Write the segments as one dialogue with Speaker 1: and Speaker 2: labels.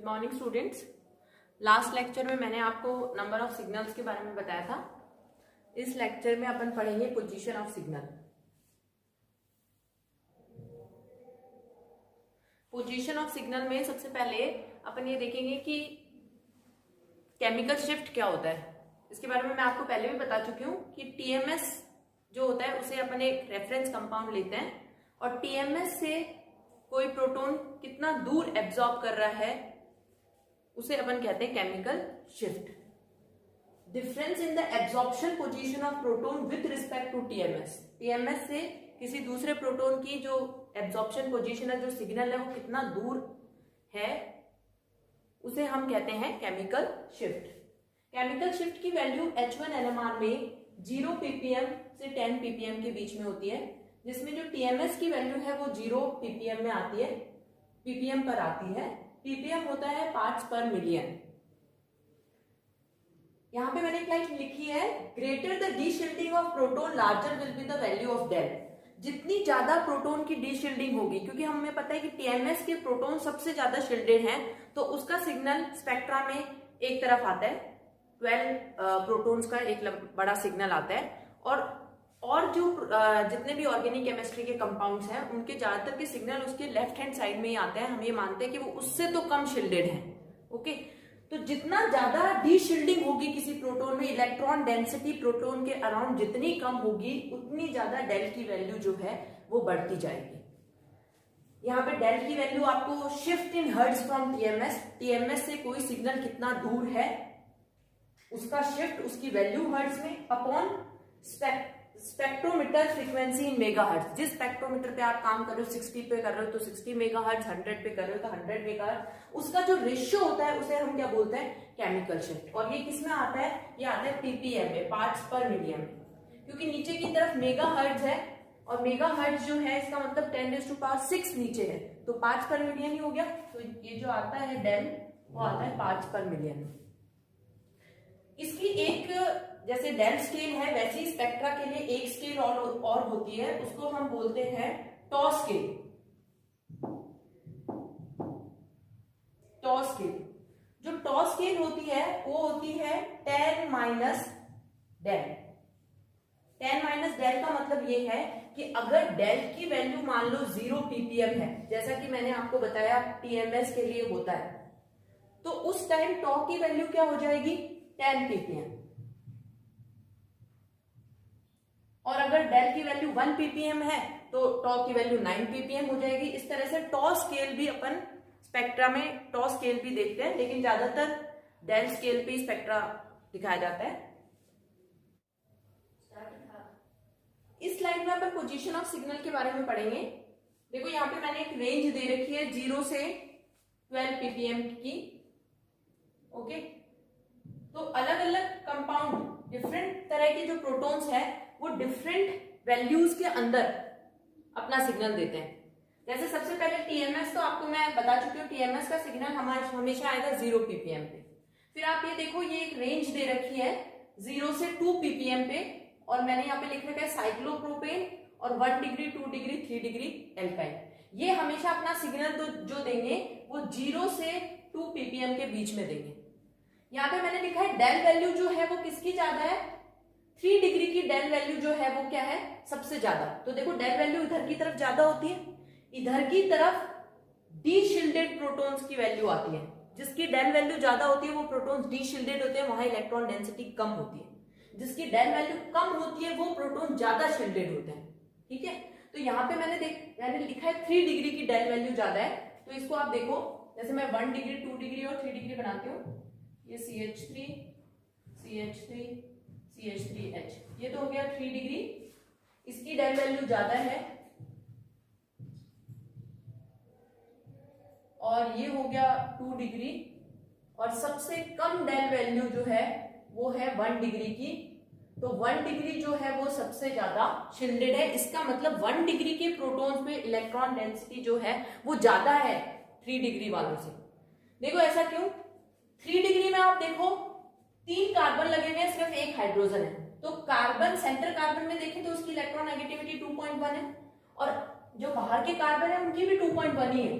Speaker 1: Morning students. Last lecture में मैंने आपको नंबर ऑफ सिग्नल्स के बारे में बताया था। इस लेक्चर में अपन पढ़ेंगे position of signal. Position of signal में सबसे पहले अपन ये देखेंगे कि केमिकल शिफ्ट क्या होता है। इसके बारे में मैं आपको पहले भी बता चुकी हूँ कि टीएमएस जो होता है उसे अपन एक रेफरेंस कंपाउंड लेते हैं और टीएमएस से कोई प्रोटॉन कितना दूर एब्जॉर्ब कर रहा है उसे अपन कहते हैं chemical shift. Difference in the absorption position of proton with respect to TMS. TMS से किसी दूसरे प्रोटॉन की जो एब्जॉर्प्शन पोजीशन है, जो सिग्नल है, वो कितना दूर है उसे हम कहते हैं केमिकल शिफ्ट। केमिकल शिफ्ट की वैल्यू H1 NMR में 0 ppm से 10 ppm के बीच में होती है, जिसमें जो टीएमएस की वैल्यू है वो 0 ppm में आती है, ppm पर आती है। ppm होता है पार्ट्स पर मिलियन। यहां पे मैंने एक लाइन लिखी है, greater the deshielding of proton larger will be the value of del. जितनी ज्यादा प्रोटॉन की डीशिल्डिंग होगी, क्योंकि हमें पता है कि टीएमएस के प्रोटॉन सबसे ज्यादा शिल्डेड हैं, तो उसका सिग्नल स्पेक्ट्रा में एक तरफ आता है, 12 प्रोटॉन्स का एक बड़ा सिग्नल आता है। और जो जितने भी ऑर्गेनिक केमिस्ट्री के कंपाउंड्स हैं उनके ज्यादातर के सिग्नल उसके लेफ्ट हैंड साइड में ही आते हैं। हम ये मानते हैं कि वो उससे तो कम शिल्डेड हैं। ओके, तो जितना ज्यादा डीशिल्डिंग होगी किसी प्रोटॉन में, इलेक्ट्रॉन डेंसिटी प्रोटॉन के अराउंड जितनी कम होगी, उतनी ज्यादा डेल की वैल्यू जो है वो बढ़ती जाएगी। यहाँ पे डेल की वैल्यू आपको shift in hertz from TMS, TMS से कोई सिग्नल कितना दूर है उसका शिफ्ट, उसकी वैल्यू हर्ट्ज में, upon spectrometer frequency in megahertz. जिस स्पेक्ट्रोमीटर पे आप काम कर रहे हो, 60 पे कर रहे हो तो 60 मेगाहर्ट्ज, 100 पे कर रहे हो तो 100 मेगाहर्ट्ज, उसका जो रेशियो होता है उसे हम क्या बोलते हैं, केमिकल शिफ्ट। और ये किसमें आता है, ये आता है पीपीएम में, पार्ट्स पर मिलियन में, क्योंकि नीचे की तरफ मेगाहर्ट्ज है और मेगाहर्ट्ज जो है इसका मतलब 10⁶ नीचे है, तो पार्ट्स पर मिलियन ही हो गया। तो ये जो आता है डेल वो आता है पार्ट्स पर मिलियन में। इसकी एक जैसे डेल स्केल है, वैसी स्पेक्ट्रा के लिए एक स्केल और होती है, उसको हम बोलते हैं टॉ स्केल। टॉ स्केल, जो टॉ स्केल होती है वो होती है 10 माइनस डेल। 10 माइनस डेल का मतलब ये है कि अगर डेल की वैल्यू मान लो 0 ppm है, जैसा कि मैंने आपको बताया टीएमएस के लिए होता है, तो उस टाइम टॉ की वैल्यू क्या हो जाएगी, 10 ppm। और अगर डेल की वैल्यू 1 ppm है तो टॉ की वैल्यू 9 ppm हो जाएगी। इस तरह से टॉ स्केल भी अपन स्पेक्ट्रा में टॉ स्केल भी देखते हैं, लेकिन ज्यादातर डेल स्केल पे स्पेक्ट्रा दिखाया जाता है। इस स्लाइड में अपन पोजीशन ऑफ सिग्नल के बारे में पढ़ेंगे। देखो यहाँ पे मैंने एक रेंज दे रखी है 0 से 12 ppm की। ओके, तो अलग अलग कंपाउंड, डिफरेंट तरह के जो प्रोटॉन्स है वो डिफरेंट वैल्यूज के अंदर अपना सिग्नल देते हैं। जैसे सबसे पहले टीएमएस, तो आपको मैं बता चुकी हूँ टीएमएस का सिग्नल हमेशा आएगा 0 ppm पे। फिर आप ये देखो, ये एक रेंज दे रखी है 0 से 2 ppm पे, और मैंने यहाँ पे लिख रखा है साइक्लोप्रोपेन और 1 डिग्री, 2 डिग्री, 3 डिग्री एल्काइल। ये हमेशा अपना सिग्नल तो जो देंगे वो 0 से 2 ppm के बीच में देंगे। यहाँ पे मैंने लिखा है डेल वैल्यू जो है वो किसकी ज्यादा है, 3 डिग्री की डेल वैल्यू जो है वो क्या है, सबसे ज्यादा। तो देखो डेल वैल्यू इधर की तरफ ज्यादा होती है, इधर की तरफ डीशिल्डेड प्रोटॉन्स की वैल्यू आती है। जिसकी डेल वैल्यू ज्यादा होती है वो प्रोटॉन्स डीशिल्डेड होते हैं, वहां इलेक्ट्रॉन डेंसिटी कम होती है। जिसकी डेल वैल्यू कम होती है वो प्रोटॉन ज्यादा शिल्डेड होते हैं। ठीक है, तो यहाँ पे मैंने लिखा है 3 डिग्री की डेल वैल्यू ज्यादा है, तो इसको आप देखो, जैसे मैं 1 डिग्री, 2 डिग्री और 3 डिग्री बनाती हूँ, ये CH3 CH3 CH3H, ये तो हो गया 3 डिग्री, इसकी डेल वैल्यू ज्यादा है। और ये हो गया 2 डिग्री, और सबसे कम डेल वैल्यू जो है वो है 1 डिग्री की। तो 1 डिग्री जो है वो सबसे ज्यादा शिल्डेड है। इसका मतलब 1 डिग्री के प्रोटॉन्स में इलेक्ट्रॉन डेंसिटी जो है वो ज्यादा है 3 डिग्री वालों से। देखो ऐसा क्यों, 3 डिग्री में आप देखो 3 कार्बन लगे हुए हैं, सिर्फ एक हाइड्रोजन है, तो कार्बन, सेंटर कार्बन में देखें तो उसकी इलेक्ट्रॉन नेगेटिविटी 2.1 है, और जो बाहर के कार्बन है उनकी भी 2.1 ही है।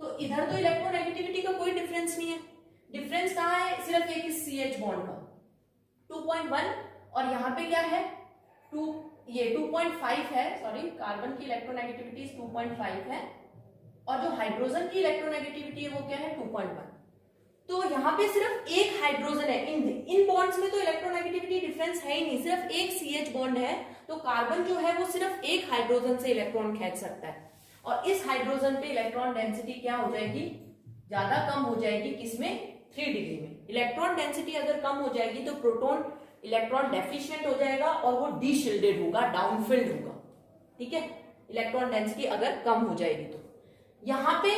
Speaker 1: तो इधर तो इलेक्ट्रोनेगेटिविटी का कोई डिफरेंस नहीं है। डिफरेंस कहाँ है? सिर्फ एक इस CH बॉन्ड का 2.1 और यहाँ पे क्या है 2.5 है, सॉरी कार्बन की इलेक्ट्रोनेगेटिविटी 2.5 है और जो हाइड्रोजन की इलेक्ट्रोनेगेटिविटी है वो क्या है 2.1। तो यहाँ पे सिर्फ एक हाइड्रोजन है, इन बॉन्ड्स में तो इलेक्ट्रोनेगेटिविटी डिफरेंस है ही नहीं, सिर्फ एक CH बॉन्ड है। तो कार्बन जो है वो सिर्फ एक हाइड्रोजन से इलेक्ट्रॉन खींच सकता है और इस हाइड्रोजन पे इलेक्ट्रॉन डेंसिटी क्या हो जाएगी? ज्यादा कम हो जाएगी। किसमें? 3 डिग्री में। इलेक्ट्रॉन डेंसिटी अगर कम हो जाएगी तो प्रोटॉन इलेक्ट्रॉन डेफिशिएंट हो जाएगा और वो डीशिल्डेड होगा, डाउनफिल्ड होगा। ठीक है, इलेक्ट्रॉन डेंसिटी अगर कम हो जाएगी तो। यहाँ पे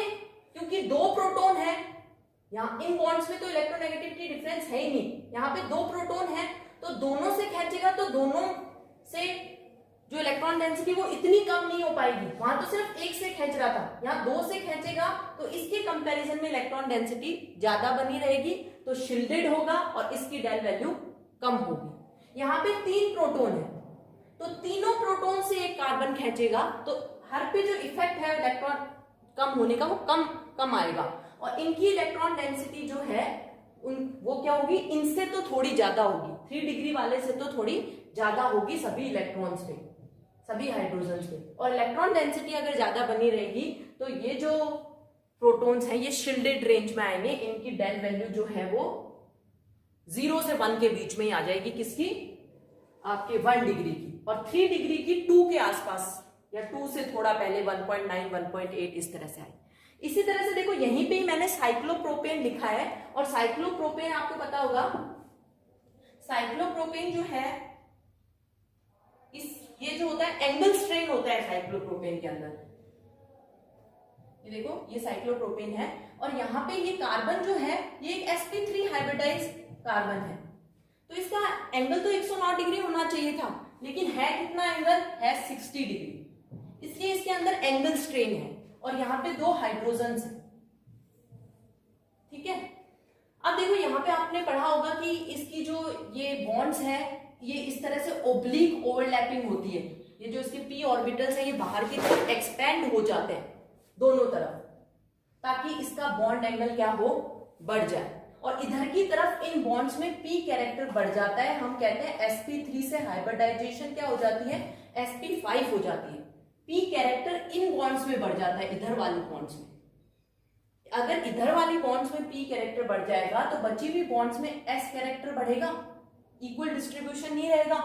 Speaker 1: क्योंकि 2 प्रोटॉन है, यहाँ इन बॉन्ड्स में तो इलेक्ट्रोनेगेटिविटी डिफरेंस है ही नहीं, यहाँ पे 2 प्रोटॉन है तो दोनों से खींचेगा तो दोनों से जो इलेक्ट्रॉन डेंसिटी वो इतनी कम नहीं हो पाएगी। वहां तो सिर्फ एक से खींच रहा था, यहाँ 2 से खींचेगा तो इसके कंपैरिजन में इलेक्ट्रॉन डेंसिटी ज्यादा बनी रहेगी, तो शील्डेड होगा और इसकी डेल वैल्यू कम होगी। यहाँ पे 3 प्रोटॉन है तो तीनों प्रोटॉन से एक कार्बन खींचेगा तो हर पे जो इफेक्ट है इलेक्ट्रॉन कम होने का वो कम आएगा और इनकी इलेक्ट्रॉन डेंसिटी जो है वो क्या होगी? इनसे तो थोड़ी ज्यादा होगी, 3 डिग्री वाले से तो थोड़ी ज्यादा होगी सभी इलेक्ट्रॉन्स पे, सभी हाइड्रोजन्स पे। और इलेक्ट्रॉन डेंसिटी अगर ज्यादा बनी रहेगी तो ये जो प्रोटॉन्स हैं ये शील्डेड रेंज में आएंगे, इनकी डेल वैल्यू जो है वो 0 से 1 के बीच में ही आ जाएगी। किसकी? आपके 1 डिग्री की, और 3 डिग्री की 2 के आसपास या 2 से थोड़ा पहले 1.9 1.8 इस तरह से आए। इसी तरह से देखो यहीं पे ही मैंने साइक्लोप्रोपेन लिखा है और साइक्लोप्रोपेन आपको पता होगा, साइक्लोप्रोपेन जो है ये जो होता है एंगल स्ट्रेन होता है साइक्लोप्रोपेन के अंदर। ये देखो ये साइक्लोप्रोपेन है और यहाँ पे ये कार्बन जो है ये एक sp3 हाइब्रिडाइज कार्बन है, तो इसका एंगल तो 109 डिग्री होना चाहिए था, लेकिन है कितना एंगल? है 60 डिग्री, इसलिए इसके अंदर एंगल स्ट्रेन है और यहाँ पे 2 हाइड्रोजन्स हैं। ठीक है, अब देखो यहाँ पे आपने पढ़ा होगा कि इसकी जो ये बॉन्ड्स है ये इस तरह से ओब्लिक ओवरलैपिंग होती है। ये जो इसके p ऑर्बिटल्स हैं ये बाहर की तरफ एक्सपेंड हो जाते हैं दोनों तरफ, ताकि इसका बॉन्ड एंगल क्या हो? बढ़ जाए। और इधर की तरफ इन बॉन्ड्स में p कैरेक्टर बढ़ जाता है, हम कहते हैं sp3 से हाइब्रिडाइजेशन क्या हो जाती है? sp5 हो जाती है। p कैरेक्टर इन बॉन्ड्स में बढ़ जाता है, इधर वाली बॉन्ड्स में। अगर इधर वाली बॉन्ड्स में p कैरेक्टर बढ़ जाएगा तो बची हुई बॉन्ड्स में s कैरेक्टर बढ़ेगा, इक्वल डिस्ट्रीब्यूशन नहीं रहेगा।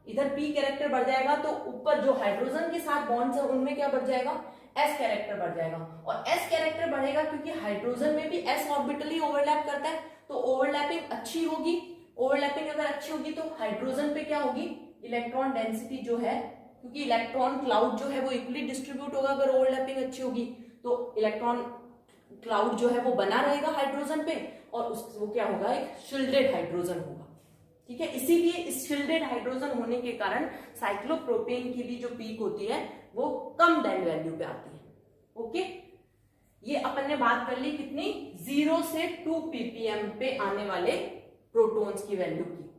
Speaker 1: इधर p कैरेक्टर बढ़ जाएगा तो ऊपर जो हाइड्रोजन के साथ बॉन्ड्स है उनमें क्या बढ़ जाएगा? s कैरेक्टर बढ़ जाएगा। और s कैरेक्टर बढ़ेगा क्योंकि हाइड्रोजन में भी s ऑर्बिटल ही ओवरलैप करता है, तो ओवरलैपिंग अच्छी होगी। ओवरलैपिंग अगर अच्छी होगी तो हाइड्रोजन पे क्या होगी? इलेक्ट्रॉन डेंसिटी जो है, क्योंकि इलेक्ट्रॉन क्लाउड जो है वो इक्वली डिस्ट्रीब्यूट होगा अगर ओवरलैपिंग अच्छी होगी, तो इलेक्ट्रॉन क्लाउड जो है वो बना रहेगा हाइड्रोजन पे और वो क्या होगा? एक शील्डेड हाइड्रोजन होगा। ठीक है, इसीलिए इस शील्डेड हाइड्रोजन होने के कारण साइक्लोप्रोपेन की भी जो पीक होती है वो कम डेल वैल्यू पे आती है। ओके, ये अपन ने बात कर ली कितनी? 0 से 2 ppm पे आने वाले प्रोटॉन्स की वैल्यू की।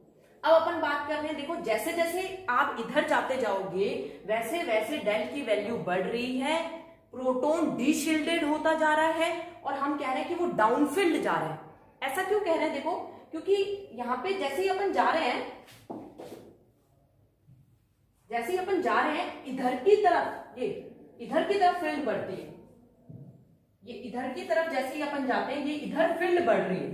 Speaker 1: अब अपन बात कर रहे हैं, देखो जैसे जैसे आप इधर जाते जाओगे वैसे वैसे डेल की वैल्यू बढ़ रही है, प्रोटॉन डीशिल्डेड होता जा रहा है और हम कह रहे हैं कि वो डाउनफिल्ड जा रहा है। ऐसा क्यों कह रहे हैं? देखो क्योंकि यहाँ पे जैसे ही अपन जा रहे हैं, इधर की तरफ, ये इधर की तरफ फील्ड बढ़ती है, ये इधर की तरफ जैसे ही अपन जाते हैं ये इधर फील्ड बढ़ रही है,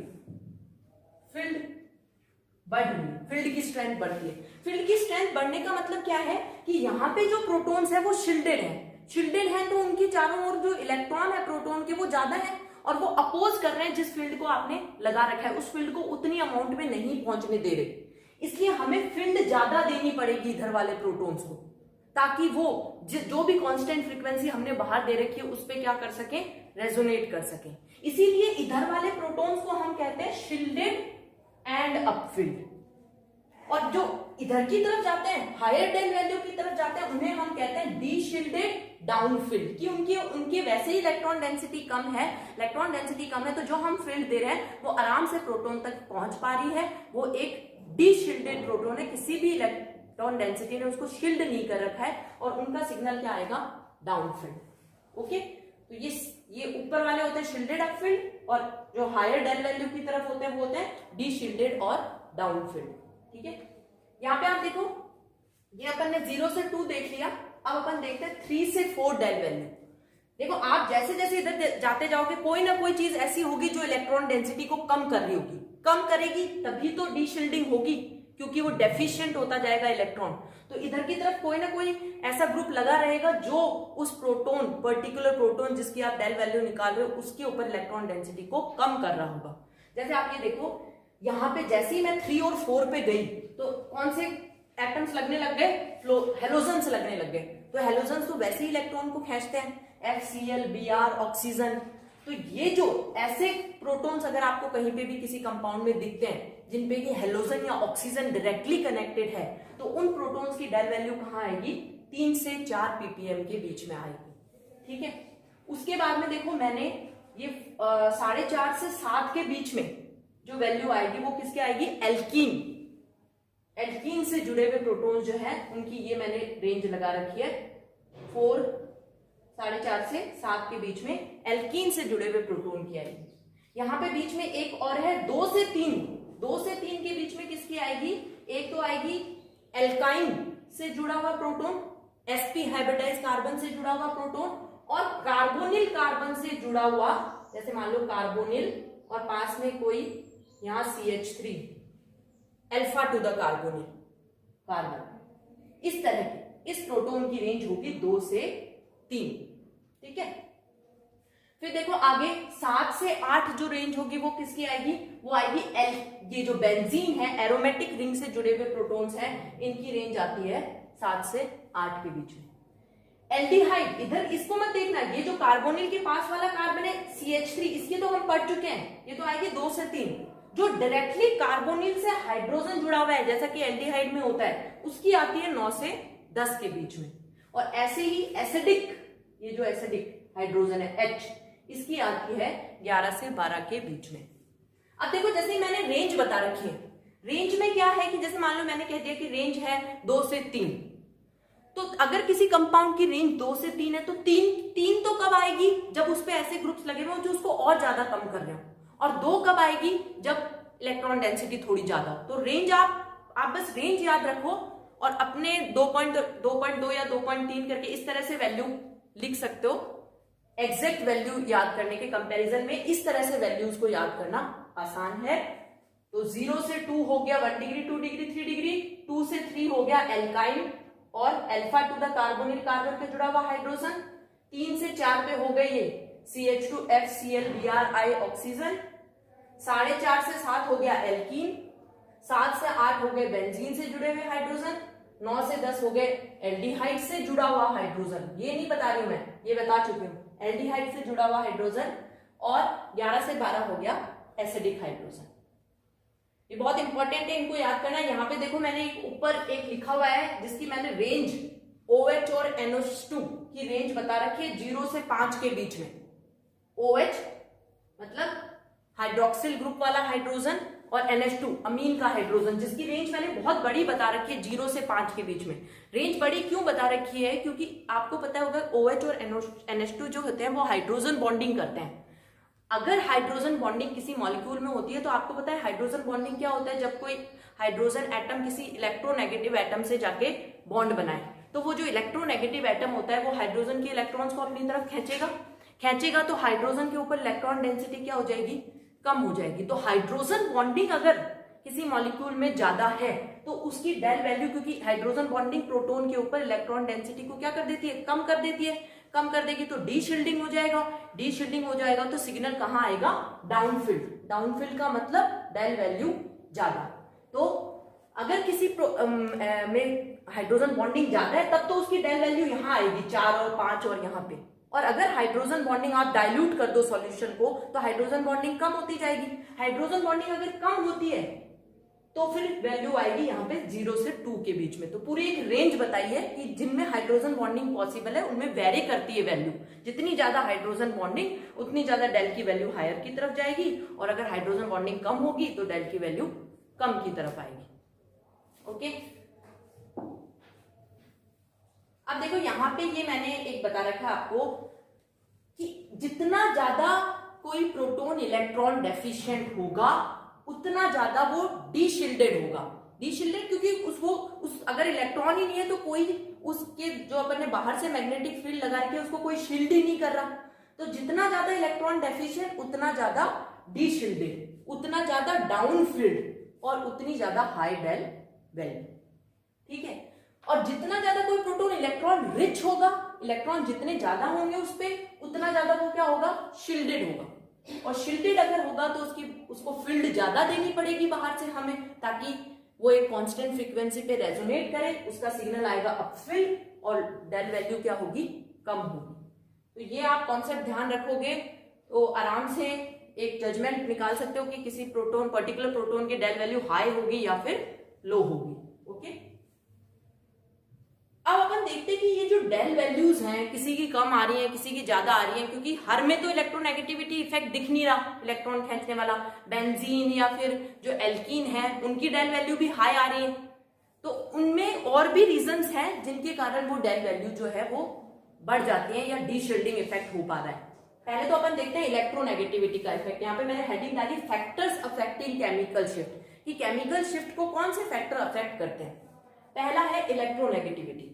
Speaker 1: फील्ड की स्ट्रेंथ बढ़ती है। फील्ड की स्ट्रेंथ बढ़ने का मतलब क्या है कि यहाँ पे जो प्रोटॉन्स है वो शील्डेड है तो उनके चारों ओर जो इलेक्ट्रॉन है प्रोटॉन के वो ज्यादा है और वो अपोज कर रहे हैं जिस फील्ड को आपने लगा रखा है, उस फील्ड को उतनी अमाउंट में नहीं पहुंचने दे रहे। इसलिए हमें फील्ड ज्यादा देनी पड़ेगी इधर वाले प्रोटॉन्स को, ताकि वो जो भी कांस्टेंट फ्रीक्वेंसी हमने बाहर दे रखी है उस पे क्या कर सके? रेजोनेट कर सके। इसीलिए इधर वाले प्रोटॉन्स को हम कहते हैं शील्डेड एंड अपफील्ड, और जो इधर की तरफ जाते हैं, हायर डेल वैल्यू की तरफ जाते हैं, उन्हें हम कहते हैं डीशिल्डेड डाउनफील्ड, कि उनके वैसे ही इलेक्ट्रॉन डेंसिटी कम है, तो जो हम फील्ड दे रहे हैं वो आराम से प्रोटॉन तक पहुंच पा रही है। वो एक डीशिल्डेड प्रोटॉन है, किसी भी इलेक्ट्रॉन डेंसिटी ने उसको शील्ड नहीं कर रखा है और उनका सिग्नल क्या आएगा? डाउनफील्ड। ओके, तो ये ऊपर वाले होते हैं शील्डेड अप फील्ड, और जो हायर डेल वैल्यू की तरफ होते हैं वो होते हैं डी शील्डेड और डाउन फील्ड। ठीक है, यहाँ पे आप देखो ये अपन ने 0 से 2 देख लिया, अब अपन देखते हैं 3 से 4 डेल वैल्यू। देखो आप जैसे जैसे इधर जाते जाओगे कोई ना कोई चीज ऐसी होगी जो इलेक्ट्रॉन डेंसिटी को कम कर रही होगी, कम करेगी तभी तो डी शील्डिंग होगी, क्योंकि वो डेफिशिएंट होता जाएगा इलेक्ट्रॉन। तो इधर की तरफ कोई ना कोई ऐसा ग्रुप लगा रहेगा जो उस प्रोटॉन, पर्टिकुलर प्रोटॉन जिसकी आप डेल वैल्यू निकाल रहे हो, उसके ऊपर इलेक्ट्रॉन डेंसिटी को कम कर रहा होगा। जैसे आप ये देखो यहाँ पे जैसे ही मैं 3 और 4 पे गई तो कौन से एटम्स लगने लग गए, हेलोजन्स लगने लग गए। तो हेलोजन्स तो वैसे ही इलेक्ट्रॉन को खींचते हैं, FCl, Br, ऑक्सीजन। तो ये जो ऐसे प्रोटॉन्स अगर आपको कहीं पे भी किसी कंपाउंड में दिखते हैं जिनपे कि हेलोजन या ऑक्सीजन डायरेक्टली कनेक्टेड है, तो उन प्रोटॉन्स की डेल वैल्यू कहाँ आएगी, 3 से 4 ppm के बीच में आएगी। ठीक है, उसके बाद में देखो मैंने ये 4.5 से 7 के बीच में जो वैल्यू आएगी वो किसके आएगी, एल्कीन। एल्कीन से जुड़े हुए प्रोटॉन्स जो है उनकी ये मैंने रेंज लगा रखी है 4.5 से 7 के बीच में एल्कीन से जुड़े हुए प्रोटॉन की आएगी। यहाँ पे बीच में एक और है 2 से 3, 2 से 3 के बीच में किसकी आएगी, एक तो आएगी एल्काइन से जुड़ा हुआ प्रोटॉन, sp हाइब्रिडाइज कार्बन से जुड़ा हुआ प्रोटॉन, और कार्बोनिल कार्बन से जुड़ा हुआ, जैसे मान लो कार्बोनिल और पास में कोई यहाँ CH3, alpha two the carbonyl carbon. इस तरह की इस प्रोटॉन की रेंज होगी 2 से 3। ठीक है, फिर देखो आगे 7 से 8 जो रेंज होगी वो किसकी आएगी, वो आएगी ये जो बेंजीन है, एरोमेटिक रिंग से जुड़े हुए प्रोटॉन्स हैं, इनकी रेंज आती है 7 से 8 के बीच में। एल्डिहाइड, इधर इसको मत देखना, ये जो कार्बोनिल के पास वाला कार्बन है CH3, इसके तो हम पढ़ चुके हैं, ये तो आएगी 2 से 3। जो डायरेक्टली कार्बोनिल से हाइड्रोजन जुड़ा हुआ है जैसा कि एल्डिहाइड में होता है, उसकी आती है 9 से 10 के बीच में। और ऐसे ही एसिडिक, ये जो एसिडिक हाइड्रोजन है H, इसकी आती है 11 से 12 के बीच में। अब देखो जैसे ही मैंने रेंज बता रखी है, रेंज में क्या है कि जैसे मान लो मैंने कह दिया कि रेंज है 2 से 3, तो अगर किसी कंपाउंड की रेंज 2 से 3 है तो 3 तो कब आएगी, जब उस पे ऐसे ग्रुप्स लगे हुए जो उसको और ज्यादा कम कर रहे हो, और 2 कब आएगी, जब इलेक्ट्रॉन डेंसिटी थोड़ी ज्यादा हो। तो रेंज आप बस रेंज याद रखो और अपने 2.2 या 2.3 करके इस तरह से वैल्यू लिख सकते हो। एग्जैक्ट वैल्यू याद करने के कंपैरिजन में इस तरह से वैल्यूज को याद करना आसान है। तो 0 से 2 हो गया 1 डिग्री, 2 डिग्री, 3 डिग्री, 2 से 3 हो गया एल्काइन और alpha two the carbonyl carbon पे जुड़ा हुआ हाइड्रोजन। 3 से 4 पे हो गए ये CH2FCl ऑक्सीजन। 4.5 से 7 हो गया एल्कीन। 7 से 8 हो गए बेंजीन से जुड़े हुए हाइड्रोजन। 9 से 10 हो गए एल्डिहाइड से जुड़ा हुआ हाइड्रोजन। ये नहीं बता रही हूं मैं, ये बता चुकी हूं, एल्डिहाइड से जुड़ा हुआ हाइड्रोजन। और 11 से 12 हो गया एसिडिक हाइड्रोजन। ये बहुत इंपॉर्टेंट है, इनको याद करना। यहाँ पे देखो मैंने ऊपर एक लिखा हुआ है जिसकी मैंने रेंज OH और NH2 की रेंज बता रखी है 0 से 5 के बीच में। OH मतलब हाइड्रोक्सिल ग्रुप वाला हाइड्रोजन और NH2 अमीन का हाइड्रोजन, जिसकी रेंज मैंने बहुत बड़ी बता रखी है 0 से 5 के बीच में। रेंज बड़ी क्यों बता रखी है, क्योंकि आपको पता होगा OH और NH2 जो होते हैं वो हाइड्रोजन बॉन्डिंग करते हैं। अगर हाइड्रोजन बॉन्डिंग किसी मॉलिक्यूल में होती है तो आपको पता है हाइड्रोजन बॉन्डिंग क्या होता है, जब कोई हाइड्रोजन एटम किसी इलेक्ट्रोनेगेटिव एटम से जाके बॉन्ड बनाए तो वो जो इलेक्ट्रोनेगेटिव एटम होता है वो हाइड्रोजन के इलेक्ट्रॉन्स को अपनी तरफ खींचेगा तो हाइड्रोजन के ऊपर इलेक्ट्रॉन डेंसिटी क्या हो जाएगी, कम हो जाएगी। तो हाइड्रोजन बॉन्डिंग अगर किसी मॉलिक्यूल में ज्यादा है तो उसकी डेल वैल्यू, क्योंकि हाइड्रोजन बॉन्डिंग प्रोटॉन के ऊपर इलेक्ट्रॉन डेंसिटी को क्या कर देती है, कम कर देती है। कम कर देगी तो डी शील्डिंग हो जाएगा। डी शील्डिंग हो जाएगा तो सिग्नल कहां आएगा, डाउनफील्ड। डाउनफील्ड का मतलब डेल वैल्यू ज्यादा। तो अगर किसी में हाइड्रोजन बॉन्डिंग ज्यादा है तब तो उसकी डेल वैल्यू यहां आएगी 4 और 5 और यहाँ पे। और अगर हाइड्रोजन बॉन्डिंग आप डाइल्यूट कर दो सॉल्यूशन को तो हाइड्रोजन बॉन्डिंग कम होती जाएगी। हाइड्रोजन बॉन्डिंग अगर कम होती है तो फिर वैल्यू आएगी यहाँ पे 0 से 2 के बीच में। तो पूरी एक रेंज बताई है कि जिनमें हाइड्रोजन बॉन्डिंग पॉसिबल है उनमें वेरी करती है वैल्यू। जितनी ज्यादा हाइड्रोजन बॉन्डिंग उतनी ज्यादा डेल की वैल्यू हायर की तरफ जाएगी, और अगर हाइड्रोजन बॉन्डिंग कम होगी तो डेल की वैल्यू कम की तरफ आएगी। ओके, अब देखो यहाँ पे ये मैंने एक बता रखा आपको कि जितना ज्यादा कोई प्रोटॉन इलेक्ट्रॉन डेफिशिएंट होगा उतना ज्यादा वो डीशिल्डेड होगा। डीशिल्डेड क्योंकि उस अगर इलेक्ट्रॉन ही नहीं है तो कोई उसके जो अपन ने बाहर से मैग्नेटिक फील्ड लगा रखी है उसको कोई शील्ड ही नहीं कर रहा। तो जितना ज्यादा इलेक्ट्रॉन डेफिशिएंट उतना ज्यादा डीशिल्डेड, उतना ज्यादा डाउन फील्ड और उतनी ज्यादा हाई डेल वैल्यू। ठीक है, और जितना ज्यादा कोई प्रोटॉन इलेक्ट्रॉन रिच होगा, इलेक्ट्रॉन जितने ज्यादा होंगे उस पे उतना ज्यादा वो क्या होगा, शील्डेड होगा। और शील्डेड अगर होगा तो उसको फील्ड ज्यादा देनी पड़ेगी बाहर से हमें, ताकि वो एक कांस्टेंट फ्रीक्वेंसी पे रेजोनेट करे, उसका सिग्नल आएगा अपफील्ड और डेल वैल्यू क्या होगी, कम होगी। तो ये आप कॉन्सेप्ट ध्यान रखोगे तो आराम से एक जजमेंट निकाल सकते हो कि किसी प्रोटॉन, पर्टिकुलर प्रोटॉन की डेल वैल्यू हाई होगी या फिर लो होगी। ओके, अब अपन देखते हैं कि ये जो डेल वैल्यूज हैं, किसी की कम आ रही है, किसी की ज्यादा आ रही है, क्योंकि हर में तो इलेक्ट्रोनेगेटिविटी इफेक्ट दिख नहीं रहा, इलेक्ट्रॉन खींचने वाला। बेंजीन या फिर जो एल्कीन है उनकी डेल वैल्यू भी हाई आ रही है। तो उनमें और भी रीजंस हैं जिनके कारण वो डेल वैल्यू जो है वो बढ़ जाती है या डीशिल्डिंग इफेक्ट हो पा रहा है। पहले तो अपन देखते हैं इलेक्ट्रोनेगेटिविटी का इफेक्ट। यहाँ पे मैंने हेडिंग डाली फैक्टर्स अफेक्टिंग केमिकल शिफ्ट, कि केमिकल शिफ्ट को कौन से फैक्टर अफेक्ट करते हैं। पहला है electronegativity.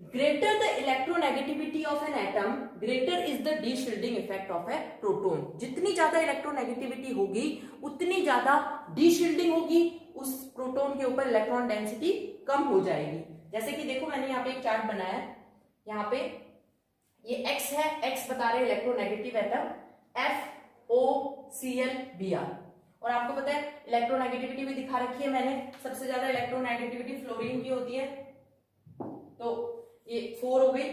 Speaker 1: Greater the electronegativity of an atom greater is the deshielding effect of a proton. जितनी ज्यादा इलेक्ट्रोनेगेटिविटी होगी उतनी ज्यादा डीशिल्डिंग होगी, उस प्रोटॉन के ऊपर इलेक्ट्रॉन डेंसिटी कम हो जाएगी। जैसे कि देखो मैंने यहाँ पे एक चार्ट बनाया है, यहाँ पे ये X है, X बता रहे इलेक्ट्रोनेगेटिव एटम FOClBr, और आपको पता है इलेक्ट्रोनेगेटिविटी भी दिखा रखी है मैंने। सबसे ज्यादा इलेक्ट्रोनेगेटिविटी फ्लोरीन की होती है, तो ये 4 हो गई।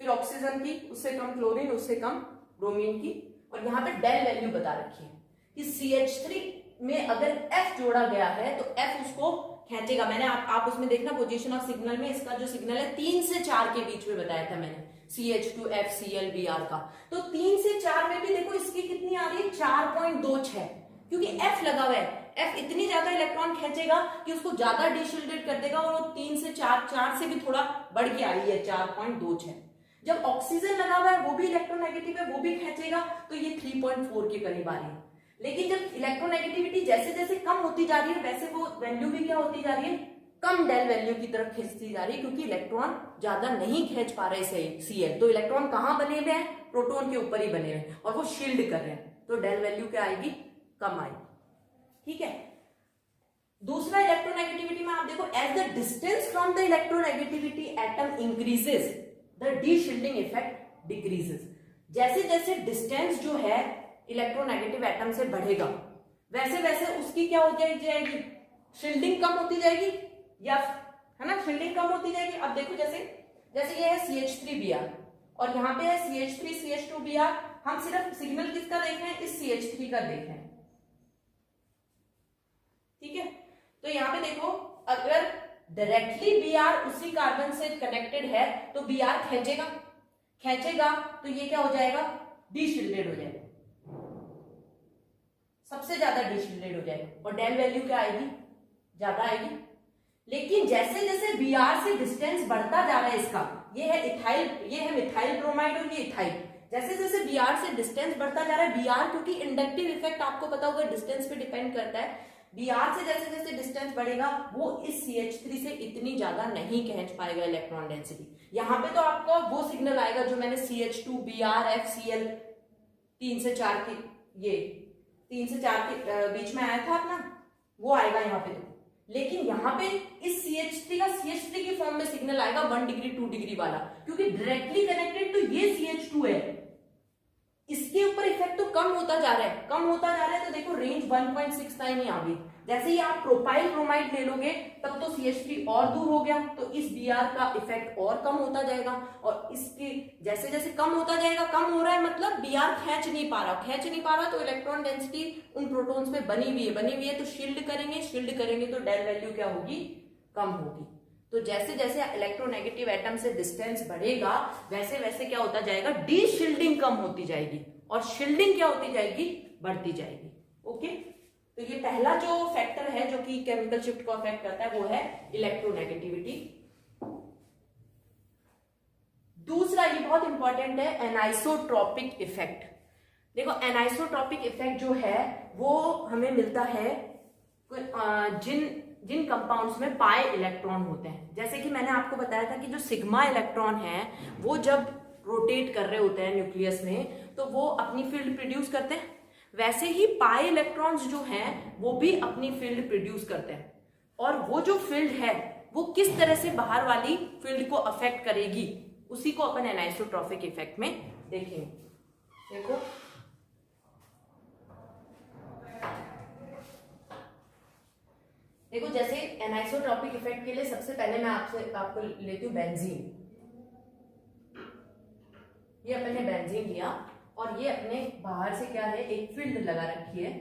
Speaker 1: फिर ऑक्सीजन की, उससे कम क्लोरीन, उससे कम ब्रोमीन की। और यहाँ पे डेल वैल्यू बता रखी है कि CH3 में अगर F जोड़ा गया है तो F उसको खींचेगा। मैंने आप उसमें देखना पोजीशन ऑफ सिग्नल में, इसका जो सिग्नल है 3 से 4 के बीच में बताया था मैंने, CH2FClBr का। तो 3 से 4 में भी देखो इसकी कितनी आ रही है, 4.26, क्योंकि F लगा हुआ है। F इतनी ज्यादा इलेक्ट्रॉन खींचेगा कि उसको ज्यादा डीशिल्डेड कर देगा, और वो 3 से 4 से भी थोड़ा बढ़ के आई है 4.26। जब ऑक्सीजन लगा हुआ है वो भी इलेक्ट्रोनेगेटिव है, वो भी खींचेगा, तो ये 3.4 के करीब आ रही है। लेकिन जब इलेक्ट्रोनेगेटिविटी जैसे जैसे कम होती जा रही है वैसे वो वैल्यू भी क्या होती जा रही है, कम डेल वैल्यू की तरफ खींचती जा रही है, क्योंकि इलेक्ट्रॉन ज्यादा नहीं खींच पा रहे Cl। तो इलेक्ट्रॉन कहां बने हुए हैं, प्रोटॉन के ऊपर ही बने हुए हैं, और वो शील्ड कर रहे हैं, तो डेल वैल्यू क्या आएगी, कम आएगी। ठीक है, दूसरा इलेक्ट्रोनेगेटिविटी में आप देखो, as the distance from the electronegativity atom increases the deshielding effect decreases. जैसे जैसे डिस्टेंस जो है इलेक्ट्रोनेगेटिव एटम से बढ़ेगा वैसे वैसे उसकी क्या हो जाएगी, शील्डिंग कम होती जाएगी, या है ना, शील्डिंग कम होती जाएगी। अब देखो जैसे ये है CH3Br और यहाँ पे है CH3CH2Br। हम सिर्फ सिग्नल किसका देख रहे हैं, इस CH3 का देख रहे हैं। ठीक है, तो यहाँ पे देखो अगर डायरेक्टली Br उसी कार्बन से कनेक्टेड है तो Br खींचेगा तो ये क्या हो जाएगा, डीशिल्डेड हो जाएगा, सबसे ज्यादा डीशिल्डेड हो जाएगा, और डेल वैल्यू क्या आएगी, ज्यादा आएगी। लेकिन जैसे जैसे Br से डिस्टेंस बढ़ता जा रहा है इसका, ये है इथाइल, ये है मिथाइल ब्रोमाइड और ये इथाइल, जैसे जैसे Br से डिस्टेंस बढ़ता जा रहा है, Br क्योंकि इंडक्टिव इफेक्ट आपको पता होगा डिस्टेंस पे डिपेंड करता है, Br से जैसे जैसे डिस्टेंस बढ़ेगा वो इस CH3 से इतनी ज्यादा नहीं खींच पाएगा इलेक्ट्रॉन डेंसिटी। यहाँ पे तो आपको वो सिग्नल आएगा जो मैंने CH2BrFCl 3 से 4 के, ये 3 से 4 के बीच में आया था अपना, वो आएगा यहाँ पे। लेकिन यहाँ पे इस CH3 का CH3 की फॉर्म में सिग्नल आएगा 1 डिग्री 2 डिग्री वाला, क्योंकि डायरेक्टली कनेक्टेड तो ये CH2 है, इसके ऊपर इफेक्ट तो कम होता जा रहा है, कम होता जा रहा है। तो देखो रेंज 1.69 ही आ गई। जैसे ही आप प्रोपाइल ब्रोमाइड ले लोगे तब तो CH3 और दूर हो गया, तो इस Br का इफेक्ट और कम होता जाएगा, और इसके जैसे जैसे कम होता जाएगा, कम हो रहा है मतलब Br खींच नहीं पा रहा, तो इलेक्ट्रॉन डेंसिटी उन प्रोटॉन्स पे बनी हुई है, तो शील्ड करेंगे तो डेल वैल्यू क्या होगी, कम होगी। तो जैसे जैसे इलेक्ट्रोनेगेटिव एटम से डिस्टेंस बढ़ेगा वैसे वैसे क्या होता जाएगा, डी शील्डिंग कम होती जाएगी और शील्डिंग क्या होती जाएगी, बढ़ती जाएगी। ओके, तो ये पहला जो फैक्टर है जो कि केमिकल शिफ्ट को अफेक्ट करता है वो है इलेक्ट्रोनेगेटिविटी। दूसरा ये बहुत इंपॉर्टेंट है, एनाइसोट्रॉपिक इफेक्ट। देखो एनाइसोट्रॉपिक इफेक्ट जो है वो हमें मिलता है जिन जिन कंपाउंड्स में पाई इलेक्ट्रॉन होते हैं। जैसे कि मैंने आपको बताया था कि जो सिग्मा इलेक्ट्रॉन है वो जब रोटेट कर रहे होते हैं न्यूक्लियस में तो वो अपनी फील्ड प्रोड्यूस करते हैं, वैसे ही पाई इलेक्ट्रॉन्स जो हैं वो भी अपनी फील्ड प्रोड्यूस करते हैं। और वो जो फील्ड है वो किस तरह से बाहर वाली फील्ड को अफेक्ट करेगी उसी को अपन एनाइसोट्रॉपिक इफेक्ट में देखेंगे। देखो जैसे एनाइसोट्रॉपिक इफेक्ट के लिए सबसे पहले मैं आपको लेती हूँ बेंजीन। ये अपन ने बेंजीन लिया और ये अपने बाहर से क्या है, एक फील्ड लगा रखी है,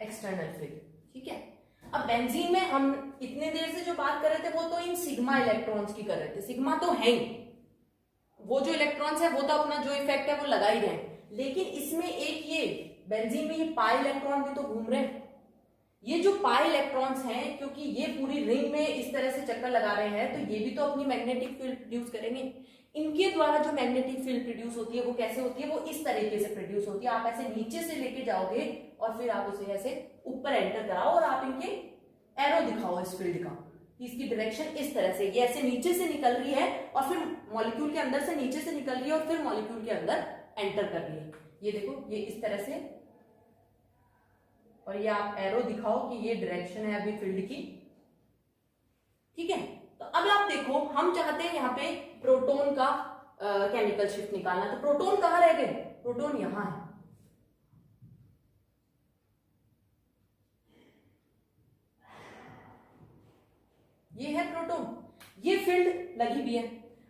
Speaker 1: एक्सटर्नल फील्ड, ठीक है। अब बेंजीन में हम इतने देर से जो बात कर रहे थे वो तो इन सिग्मा इलेक्ट्रॉन्स की कर रहे थे। सिग्मा तो है ही, वो जो इलेक्ट्रॉन्स है वो तो अपना जो इफेक्ट है वो लगा ही रहे हैं, लेकिन इसमें एक ये बेंजीन में ये पाई इलेक्ट्रॉन भी तो घूम रहे हैं। ये जो पाई इलेक्ट्रॉन्स हैं, क्योंकि ये पूरी रिंग में इस तरह से चक्कर लगा रहे हैं तो ये भी तो अपनी मैग्नेटिक फील्ड प्रोड्यूस करेंगे। इनके द्वारा जो मैग्नेटिक फील्ड प्रोड्यूस होती है वो कैसे होती है, वो इस तरीके से प्रोड्यूस होती है। आप ऐसे नीचे से लेके जाओगे और फिर आप उसे ऐसे ऊपर एंटर कराओ और आप इनके एरो दिखाओ इस फील्ड का, इसकी डायरेक्शन इस तरह से, ये ऐसे नीचे से निकल रही है और फिर मॉलिक्यूल के अंदर से नीचे से निकल रही है और फिर मॉलिक्यूल के अंदर एंटर कर रही है। ये देखो ये इस तरह से, और ये आप एरो दिखाओ कि ये डायरेक्शन है अभी फील्ड की, ठीक है। तो अब आप देखो हम चाहते हैं यहाँ पे प्रोटॉन का केमिकल शिफ्ट निकालना, तो प्रोटॉन कहाँ रह गए, प्रोटॉन यहां है, ये है प्रोटॉन, ये फील्ड लगी भी है।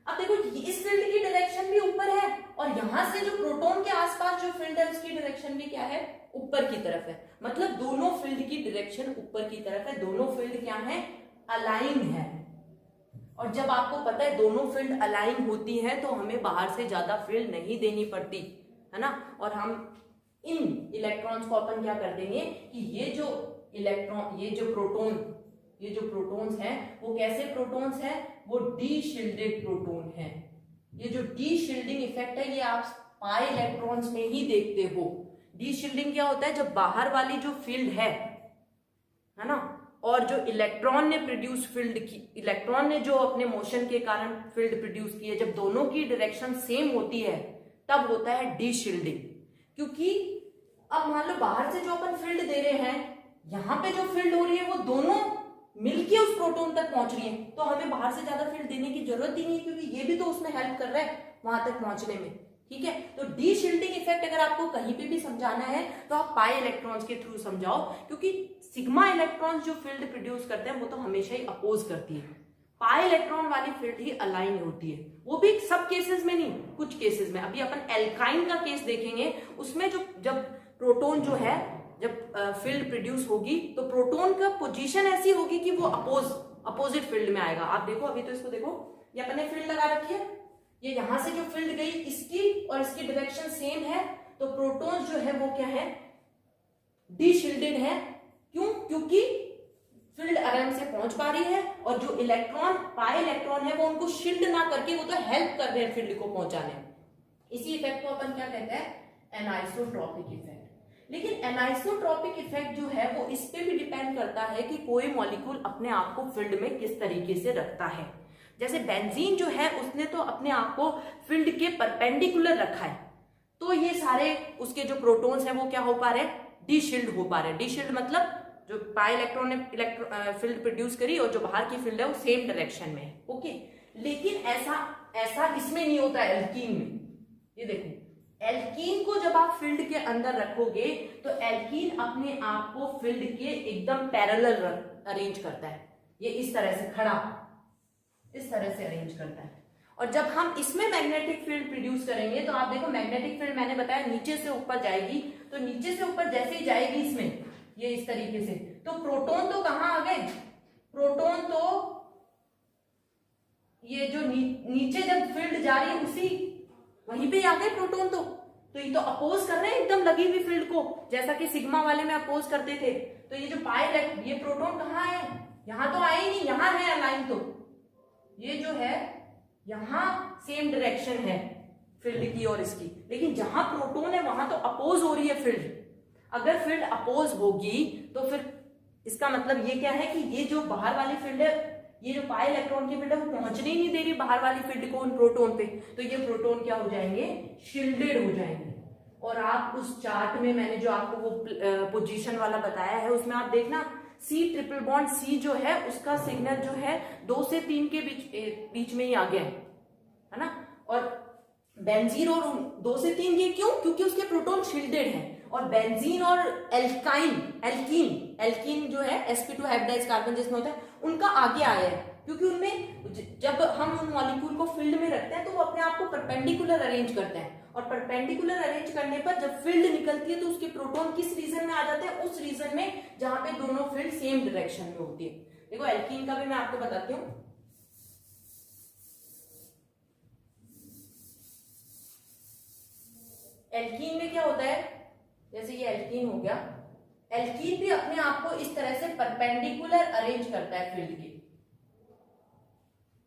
Speaker 1: अब देखो इस फील्ड की डायरेक्शन भी ऊपर है और यहां से जो प्रोटॉन के आसपास जो फील्ड है उसकी डायरेक्शन भी क्या है, ऊपर की तरफ है। मतलब दोनों फील्ड की डायरेक्शन ऊपर की तरफ है, दोनों फील्ड क्या है, अलाइन है। और जब आपको पता है दोनों फील्ड अलाइन होती है तो हमें बाहर से ज्यादा फील्ड नहीं देनी पड़ती है ना। और हम इन इलेक्ट्रॉन्स को अपन क्या कर देंगे कि ये जो इलेक्ट्रॉन, ये जो प्रोटॉन्स हैं वो कैसे प्रोटॉन्स हैं, वो डी शील्डेड प्रोटॉन है। ये जो डी शील्डिंग इफेक्ट है ये आप पाई इलेक्ट्रॉन्स में ही देखते हो। डी शील्डिंग क्या होता है, जब बाहर वाली जो फील्ड है ना, और जो इलेक्ट्रॉन ने प्रोड्यूस फील्ड की, इलेक्ट्रॉन ने जो अपने मोशन के कारण फील्ड प्रोड्यूस की है, जब दोनों की डायरेक्शन सेम होती है तब होता है डी शील्डिंग। क्योंकि अब मान लो बाहर से जो अपन फील्ड दे रहे हैं, यहां पे जो फील्ड हो रही है वो दोनों मिलके उस प्रोटॉन तक पहुंच रही है, तो हमें बाहर से ज्यादा फील्ड देने की जरूरत ही नहीं, क्योंकि ये भी तो उसमें हेल्प कर रहा है वहां तक पहुंचने में, ठीक है। तो डी शील्डिंग इफेक्ट अगर आपको कहीं पे भी समझाना है तो आप पाई इलेक्ट्रॉन्स के थ्रू समझाओ, क्योंकि सिग्मा इलेक्ट्रॉन्स जो फील्ड प्रोड्यूस करते हैं वो तो हमेशा ही अपोज करती है, पाई इलेक्ट्रॉन वाली फील्ड ही अलाइन होती है। वो भी सब केसेस में नहीं, कुछ केसेस में। अभी अपन एल्काइन का केस देखेंगे, उसमें जो जब प्रोटॉन जो है जब फील्ड प्रोड्यूस होगी तो प्रोटॉन का पोजीशन ऐसी होगी कि वो अपोजिट फील्ड में आएगा। आप देखो अभी तो इसको देखो, ये अपन ने फील्ड लगा रखी है, ये यहां से जो फील्ड गई इसकी और इसकी डायरेक्शन सेम है, तो प्रोटॉन जो है वो क्या है, डी शील्डेड है। क्यों, क्योंकि फील्ड आराम से पहुंच पा रही है और जो इलेक्ट्रॉन पाई इलेक्ट्रॉन है वो उनको शील्ड ना करके वो तो हेल्प कर रहे हैं फील्ड को पहुंचाने। इसी इफेक्ट को अपन क्या कहते हैं, एनाइसोट्रॉपिक इफेक्ट। लेकिन एनाइसोट्रॉपिक इफेक्ट जो है वो इस पे भी डिपेंड करता है कि कोई मॉलिक्यूल अपने आप को फील्ड में किस तरीके से रखता है। जैसे बेंजीन जो है उसने तो अपने आप को फील्ड के परपेंडिकुलर रखा है, तो ये सारे उसके जो प्रोटॉन्स हैं वो क्या हो पा रहे हैं, डी शील्ड हो पा रहे हैं। डी शील्ड मतलब जो पाई इलेक्ट्रॉन ने फील्ड प्रोड्यूस करी और जो बाहर की फील्ड है वो सेम डायरेक्शन में है, ओके। लेकिन ऐसा इसमें नहीं होता है एल्कीन में। ये देखो एल्कीन को जब आप फील्ड के अंदर रखोगे तो एल्कीन अपने आप को फील्ड के एकदम पैरेलल अरेंज करता है, ये इस तरह से खड़ा इस तरह से अरेंज करता है। और जब हम इसमें मैग्नेटिक फील्ड प्रोड्यूस करेंगे तो आप देखो मैग्नेटिक फील्ड मैंने बताया नीचे से ऊपर जाएगी, तो नीचे से ऊपर जैसे ही जाएगी इसमें ये इस तरीके से, तो प्रोटॉन तो कहां आ गए, प्रोटॉन तो ये जो नीचे जब फील्ड जा रही है उसी वहीं पे आ गए प्रोटॉन, तो ये तो अपोज कर रहे हैं एकदम लगी हुई फील्ड को, जैसा कि सिग्मा वाले में अपोज करते थे। तो ये जो पाई ये प्रोटॉन कहाँ है, यहां तो आए ही नहीं, यहां है अलाइन, तो ये जो है यहां सेम डायरेक्शन है फील्ड की और इसकी, लेकिन जहां प्रोटॉन है वहां तो अपोज हो रही है फील्ड। अगर फील्ड अपोज होगी तो फिर इसका मतलब ये क्या है कि ये जो बाहर वाली फील्ड है, ये जो पाई इलेक्ट्रॉन की फील्ड है वो पहुंचने ही नहीं दे रही बाहर वाली फील्ड को उन प्रोटॉन पे, तो ये प्रोटॉन क्या हो जाएंगे, शील्डेड हो जाएंगे। और आप उस चार्ट में मैंने जो आपको वो पोजीशन वाला बताया है उसमें आप देखना C ट्रिपल बॉन्ड C जो है उसका सिग्नल जो है 2 से 3 के बीच में ही आ गया है ना। और बेंजीन और 2 से 3 ये क्यों, क्योंकि उसके प्रोटॉन शील्डेड हैं। और बेंजीन और एल्कीन जो है sp2 हाइब्रिडाइज्ड कार्बन जिसमें होता है उनका आगे आया है, क्योंकि उनमें जब हम उन मॉलिक्यूल को फील्ड में रखते हैं तो वो अपने आप को परपेंडिकुलर अरेंज करते हैं, और परपेंडिकुलर अरेंज करने पर जब फील्ड निकलती है तो उसके प्रोटॉन किस रीजन में आ जाते हैं, उस रीजन में जहां पे दोनों फील्ड सेम डायरेक्शन में होती है। देखो एल्कीन का भी मैं आपको बताती हूँ। एल्कीन में क्या होता है, जैसे ये एल्कीन हो गया, एल्कीन भी अपने आप को इस तरह से परपेंडिकुलर अरेंज करता है फील्ड के,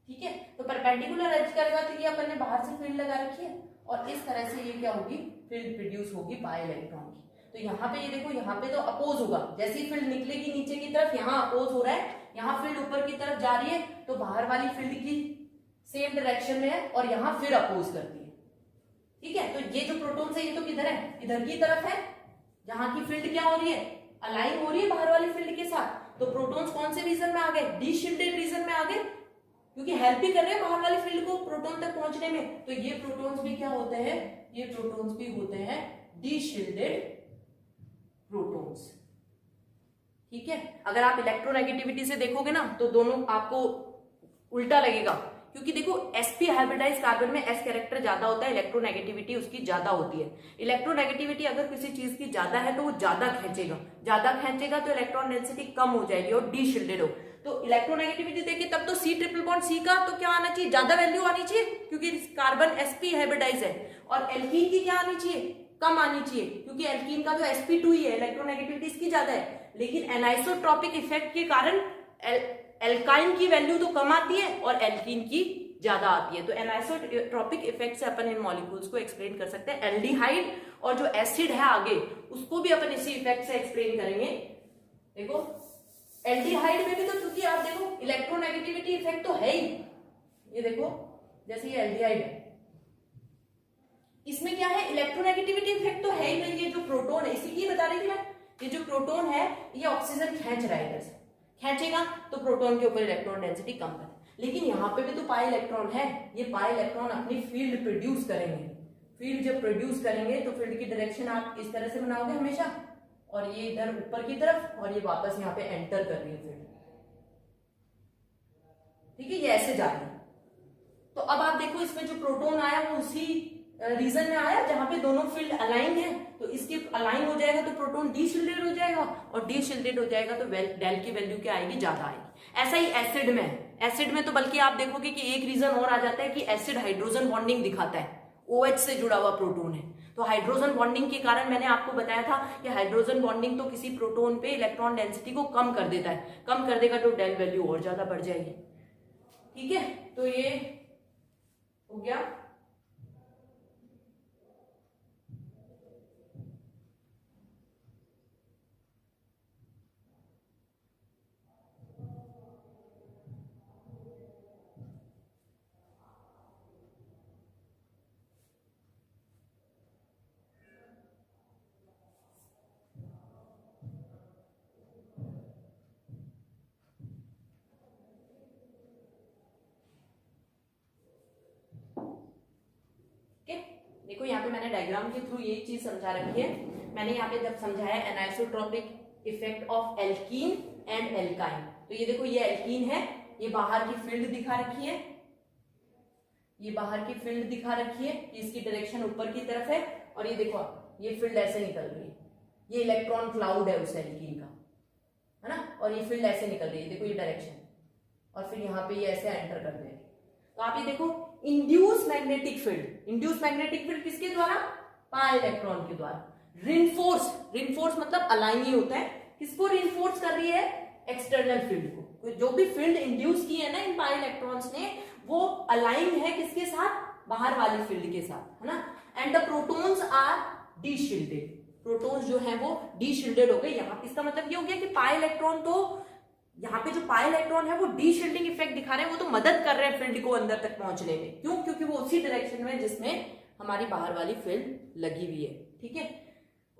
Speaker 1: ठीक है। तो परपेंडिकुलर अरेंज करेगा तो ये अपन ने बाहर से फील्ड लगा रखी है और इस तरह से ये क्या होगी, फील्ड प्रोड्यूस होगी पाई इलेक्ट्रॉन की। तो यहाँ पे ये देखो, यहाँ पे तो अपोज होगा, जैसी फील्ड निकलेगी नीचे की तरफ यहाँ अपोज हो रहा है, यहाँ फील्ड ऊपर की तरफ जा रही है तो बाहर वाली फील्ड की सेम डायरेक्शन में है और यहाँ फिर अपोज करती है, ठीक है। तो ये जो प्रोटॉन है ये तो किधर है, इधर की तरफ है, जहां की फील्ड क्या हो रही है, अलाइन हो रही है बाहर वाली फील्ड के साथ। तो प्रोटॉन्स कौन से रीजन में आ गए, डी शील्डेड रीजन में आ गए, क्योंकि हेल्प भी कर रहे हैं बाहर वाली फील्ड को प्रोटॉन तक पहुंचने में। तो ये प्रोटॉन्स भी क्या होते हैं, ये प्रोटॉन्स भी होते हैं डी शील्डेड प्रोटॉन्स, ठीक है। अगर आप इलेक्ट्रोनेगेटिविटी से देखोगे ना तो दोनों आपको उल्टा लगेगा, क्योंकि देखो sp हाइब्रिडाइज्ड कार्बन में s कैरेक्टर ज्यादा होता है, इलेक्ट्रोनेगेटिविटी उसकी ज्यादा होती है। इलेक्ट्रोनेगेटिविटी अगर किसी चीज की ज्यादा है तो वो ज्यादा खींचेगा तो इलेक्ट्रॉन डेंसिटी कम हो जाएगी और डी शील्डेड हो। तो इलेक्ट्रोनेगेटिविटी देखिए तब तो C ट्रिपल बॉन्ड C का तो क्या आना चाहिए, ज्यादा वैल्यू आनी चाहिए, क्योंकि कार्बन sp हाइब्रिडाइज है। और एल्कीन की क्या आनी चाहिए, कम आनी चाहिए, क्योंकि एल्कीन का तो sp2 ही है, इलेक्ट्रोनेगेटिविटी इसकी ज्यादा है। लेकिन एनाइसोट्रॉपिक इफेक्ट के कारण एल्काइन की वैल्यू तो कम आती है और एल्कीन की ज्यादा आती है। तो एनाइसोट्रॉपिक इफेक्ट से अपन इन मॉलिक्यूल्स को एक्सप्लेन कर सकते हैं। एल्डिहाइड और जो एसिड है आगे उसको भी अपन इसी इफेक्ट से एक्सप्लेन करेंगे। देखो एल्डिहाइड में भी तो, क्योंकि आप देखो इलेक्ट्रोनेगेटिविटी इफेक्ट तो है ही, ये देखो जैसे ये एल्डिहाइड है, इसमें क्या है, इलेक्ट्रोनेगेटिविटी इफेक्ट तो है ही नहीं। ये जो प्रोटॉन है, इसी की बता रही थी मैं, ये जो प्रोटॉन है ये ऑक्सीजन खींच रहा है, इधर से खींचेगा तो प्रोटॉन के ऊपर इलेक्ट्रॉन डेंसिटी कम है। लेकिन यहाँ पे भी तो पाई इलेक्ट्रॉन है, ये पाई इलेक्ट्रॉन अपनी फील्ड प्रोड्यूस करेंगे। फील्ड जब प्रोड्यूस करेंगे तो फील्ड की डायरेक्शन आप इस तरह से बनाओगे हमेशा, और ये इधर ऊपर की तरफ और ये वापस यहाँ पे एंटर कर रही है फील्ड, ठीक है, ये ऐसे जा रही है। तो अब आप देखो इसमें जो प्रोटॉन आया वो उसी रीजन में आया जहां पे दोनों फील्ड अलाइन है, तो इसके अलाइन हो जाएगा तो प्रोटॉन डी शील्डेड हो जाएगा, और डी शील्डेड हो जाएगा तो डेल की वैल्यू क्या आएगी, ज्यादा आएगी। ऐसा ही एसिड में है, एसिड में तो बल्कि आप देखोगे कि एक रीजन और आ जाता है कि एसिड हाइड्रोजन बॉन्डिंग दिखाता है, OH से जुड़ा हुआ प्रोटॉन है। तो हाइड्रोजन बॉन्डिंग के कारण मैंने आपको बताया था कि हाइड्रोजन बॉन्डिंग तो किसी प्रोटॉन पे इलेक्ट्रॉन डेंसिटी को कम कर देता है, कम कर देगा तो डेल वैल्यू और ज्यादा बढ़ जाएगी, ठीक है। तो ये हो गया। देखो यहाँ पे मैंने डायग्राम के थ्रू ये चीज समझा रखी है। मैंने यहाँ पे जब समझाया anisotropic effect of alkene and alkyne, तो ये देखो ये एल्कीन है, ये बाहर की फील्ड दिखा रखी है, ये बाहर की फील्ड दिखा रखी है, इसकी डायरेक्शन ऊपर की तरफ है, और ये देखो ये फील्ड ऐसे निकल रही है, ये इलेक्ट्रॉन क्लाउड है उस एल्कीन का, है ना, और ये फील्ड ऐसे निकल रही है, देखो ये डायरेक्शन, और फिर यहाँ पे ये ऐसे एंटर कर देंगे। तो आप ये देखो induce magnetic field, induce magnetic field किसके द्वारा, पाई इलेक्ट्रॉन के द्वारा। रिनफोर्स मतलब अलाइन ही होता है, किसको रिनफोर्स कर रही है, एक्सटर्नल फील्ड को। जो भी फील्ड इंड्यूस की है ना इन पाई इलेक्ट्रॉन्स ने, वो अलाइन है किसके साथ, बाहर वाली फील्ड के साथ, है ना। And the protons R D shielded, protons जो है वो डी शील्डेड हो गए। यहाँ इसका मतलब ये हो गया कि पाई इलेक्ट्रॉन, तो यहाँ पे जो पाई इलेक्ट्रॉन है वो डी शील्डिंग इफेक्ट दिखा रहे हैं, वो तो मदद कर रहे हैं फील्ड को अंदर तक पहुंचने में। क्यों? क्योंकि वो उसी डायरेक्शन में जिसमें हमारी बाहर वाली फील्ड लगी हुई है, ठीक है।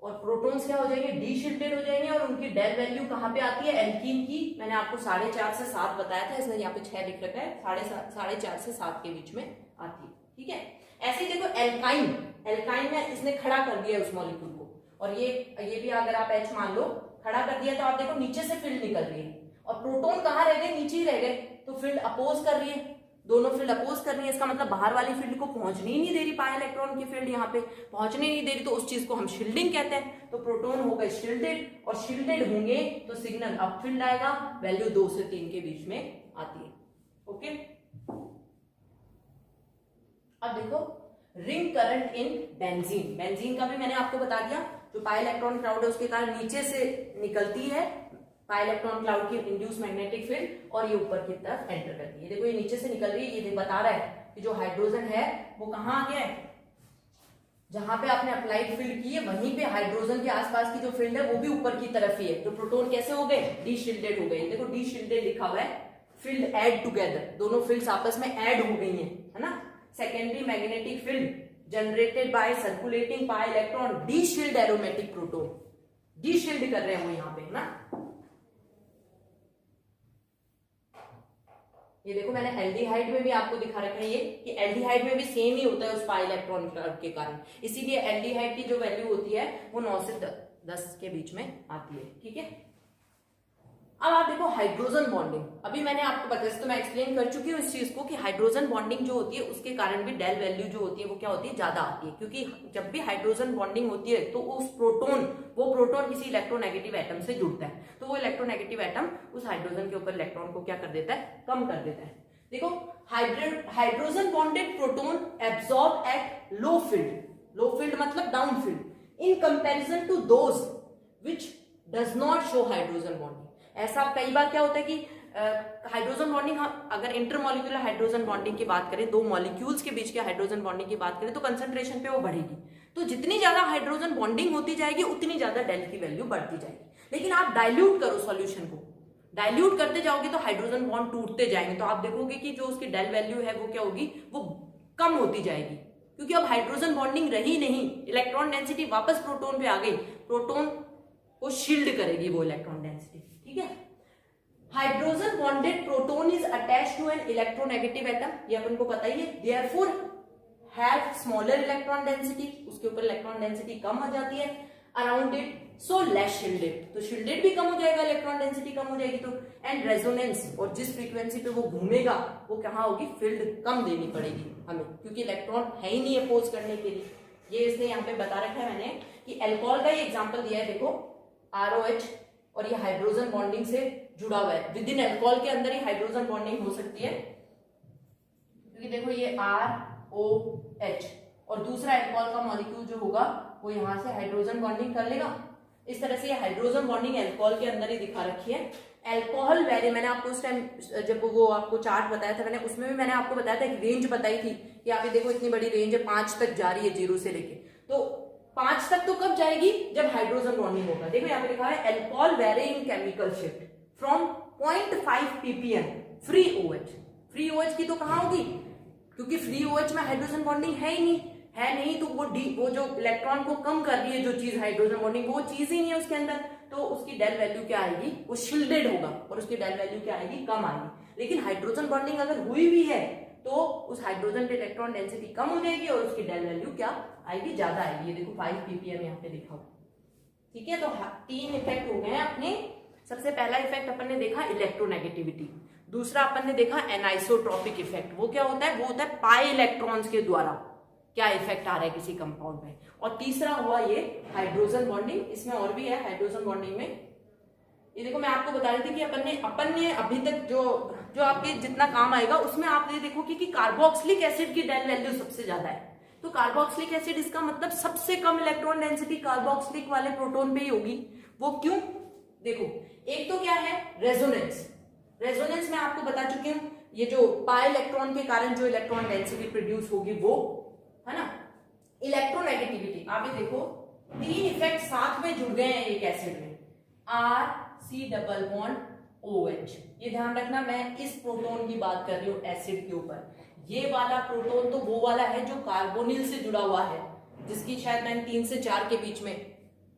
Speaker 1: और प्रोटॉन्स क्या हो जाएंगे, डी शील्डेड हो जाएंगे, और उनकी डेल वैल्यू कहाँ पे आती है, एल्कीन की मैंने आपको 4.5 से 7 बताया था, इसमें यहाँ पे 6 लिख रखा है, 4.5 से 7 के बीच में आती है, ठीक है। ऐसे ही देखो एल्काइन, एल्काइन में इसने खड़ा कर दिया उस मॉलिक्यूल को, और ये भी अगर आप H मान लो, खड़ा कर दिया, तो आप देखो नीचे से फील्ड निकल रही है, और प्रोटॉन कहाँ रह गए, नीचे ही रह गए, तो फील्ड अपोज कर रही है, दोनों फील्ड अपोज कर रही है। इसका मतलब बाहर वाली फील्ड को पहुंचने ही नहीं दे रही, पाई इलेक्ट्रॉन की फील्ड यहाँ पे पहुंचने नहीं दे रही, तो उस चीज को हम शील्डिंग कहते हैं। तो प्रोटॉन हो गए शील्डेड, और शील्डेड होंगे तो सिग्नल अप फील्ड आएगा, वैल्यू 2 से 3 के बीच में आती है, ओके। अब देखो ring current in benzene, benzene का भी मैंने आपको बता दिया, जो पाई इलेक्ट्रॉन क्लाउड है उसके कारण नीचे से निकलती है पाई इलेक्ट्रॉन क्लाउड की इंड्यूस मैग्नेटिक फील्ड, और ये ऊपर की तरफ एंटर करती है। देखो ये नीचे से निकल रही है, ये बता रहा है कि जो हाइड्रोजन है वो कहाँ आ गया है, जहां पे आपने अप्लाइड फील्ड की है वहीं पे हाइड्रोजन के आसपास की जो फील्ड है वो भी ऊपर की तरफ ही है। तो प्रोटॉन कैसे हो गए, डी शील्डेड हो गए। देखो डी शील्डेड लिखा हुआ है, फील्ड ऐड टुगेदर, दोनों फील्ड्स आपस में ऐड हो गई है ना। Secondary magnetic field generated by circulating pi electron D shield aromatic proton, D shield कर रहे हैं वो यहाँ पे, है ना। ये देखो मैंने एल्डिहाइड में भी आपको दिखा रखा है ये, कि एल्डिहाइड में भी सेम ही होता है उस पाई इलेक्ट्रॉन के कारण, इसीलिए एल्डिहाइड की जो वैल्यू होती है वो 9 से 10 के बीच में आती है, ठीक है। अब आप देखो हाइड्रोजन बॉन्डिंग, अभी मैंने आपको बताया, तो मैं एक्सप्लेन कर चुकी हूँ इस चीज को कि हाइड्रोजन बॉन्डिंग जो होती है उसके कारण भी डेल वैल्यू जो होती है वो क्या होती है, ज्यादा आती है। क्योंकि जब भी हाइड्रोजन बॉन्डिंग होती है तो वो प्रोटॉन किसी इलेक्ट्रोनेगेटिव एटम से जुड़ता है, तो वो इलेक्ट्रोनेगेटिव एटम उस हाइड्रोजन के ऊपर इलेक्ट्रॉन को क्या कर देता है, कम कर देता है। देखो hydrogen bonded proton absorb at low field मतलब down field in comparison to those which does not show hydrogen bonding. ऐसा कई बार क्या होता है कि हाइड्रोजन बॉन्डिंग, अगर इंटरमॉलिक्यूलर हाइड्रोजन बॉन्डिंग की बात करें, दो मॉलिक्यूल्स के बीच के हाइड्रोजन बॉन्डिंग की बात करें, तो कंसंट्रेशन पे वो बढ़ेगी। तो जितनी ज्यादा हाइड्रोजन बॉन्डिंग होती जाएगी उतनी ज्यादा डेल की वैल्यू बढ़ती जाएगी। लेकिन आप डाइल्यूट करो सॉल्यूशन को, डाइल्यूट करते जाओगे तो हाइड्रोजन बॉन्ड टूटते जाएंगे, तो आप देखोगे कि जो उसकी डेल वैल्यू है वो क्या होगी, वो कम होती जाएगी। क्योंकि अब हाइड्रोजन बॉन्डिंग रही नहीं, इलेक्ट्रॉन डेंसिटी वापस प्रोटॉन पे आ गई, प्रोटॉन को शील्ड करेगी वो इलेक्ट्रॉन डेंसिटी, ठीक है। Hydrogen bonded proton is attached to an electronegative atom, ये अपन को पता ही है, therefore have smaller electron density, उसके ऊपर इलेक्ट्रॉन डेंसिटी कम हो जाती है, around it so less shielded, तो शील्डेड भी कम हो जाएगा, इलेक्ट्रॉन डेंसिटी कम हो जाएगी। तो एंड रेजोनेंस, और जिस फ्रीक्वेंसी पे वो घूमेगा वो कहाँ होगी, फील्ड कम देनी पड़ेगी हमें, क्योंकि इलेक्ट्रॉन है ही नहीं अपोज करने के लिए। ये इसने यहाँ पे बता रखा है मैंने कि एल्कोहल का ये एग्जाम्पल दिया है, देखो ROH, और ये हाइड्रोजन बॉन्डिंग से जुड़ा हुआ है, विद इन एल्कोहल के अंदर ही हाइड्रोजन बॉन्डिंग हो सकती है, क्योंकि देखो ये ROH, और दूसरा एल्कोहल का मॉलिक्यूल जो होगा वो यहां से हाइड्रोजन बॉन्डिंग कर लेगा। इस तरह से ये हाइड्रोजन बॉन्डिंग एल्कोहल के अंदर ही दिखा रखी है। एल्कोहल वेरी, मैंने आपको उस टाइम जब वो आपको चार्ट बताया था, मैंने उसमें भी मैंने आपको बताया था, एक रेंज बताई थी कि आप ये देखो इतनी बड़ी रेंज है, 5 तक जा रही है 0 से लेके, तो 5 तक तो कब जाएगी, जब हाइड्रोजन बॉन्डिंग होगा। देखो यहाँ पे लिखा है alcohol very in chemical shift from 0.5 ppm free OH, free OH की तो कहाँ होगी, क्योंकि फ्री OH में हाइड्रोजन बॉन्डिंग है ही नहीं, तो वो जो इलेक्ट्रॉन को कम कर रही है जो चीज हाइड्रोजन बॉन्डिंग, वो चीज ही नहीं है उसके अंदर, तो उसकी डेल वैल्यू क्या आएगी, वो शील्डेड होगा, और उसकी डेल वैल्यू क्या आएगी, कम आएगी। लेकिन हाइड्रोजन बॉन्डिंग अगर हुई भी है तो उस हाइड्रोजन पे इलेक्ट्रॉन डेंसिटी कम हो जाएगी और उसकी डेल वैल्यू क्या आएगी, ज्यादा आएगी। ये देखो 5 ppm यहाँ पे लिखा हुआ, ठीक है। तो 3 इफेक्ट हो गए हैं अपने। सबसे पहला इफेक्ट अपन ने देखा इलेक्ट्रोनेगेटिविटी, दूसरा अपन ने देखा एनाइसोट्रॉपिक इफेक्ट, वो क्या होता है, वो होता है पाई इलेक्ट्रॉन्स के द्वारा क्या इफेक्ट आ रहा है किसी कंपाउंड में, और तीसरा हुआ ये हाइड्रोजन बॉन्डिंग। इसमें और भी है हाइड्रोजन बॉन्डिंग में, ये देखो मैं आपको बता रही थी कि अपन ने अभी तक जो आपके जितना काम आएगा उसमें आप ये देखोगे कि कार्बोक्सिलिक एसिड की डेल वैल्यू सबसे ज्यादा है। तो कार्बोक्सिलिक एसिड, इसका मतलब सबसे कम इलेक्ट्रॉन डेंसिटी कार्बोक्सिलिक वाले प्रोटॉन पे ही होगी। वो क्यों, देखो एक तो क्या है रेजोनेंस, रेजोनेंस मैं आपको बता चुकी हूँ ये जो पाई इलेक्ट्रॉन के कारण जो इलेक्ट्रॉन डेंसिटी प्रोड्यूस होगी वो, है ना। इलेक्ट्रोनेगेटिविटी, आप ये देखो 3 इफेक्ट साथ में जुड़ गए हैं एक एसिड में, R C double bond OH। ये ध्यान रखना, मैं इस प्रोटोन की बात कर रही हूँ एसिड के ऊपर। ये वाला प्रोटोन तो वो वाला है जो कार्बोनिल से जुड़ा हुआ है, जिसकी शायद मैंने 3 से 4 के बीच में,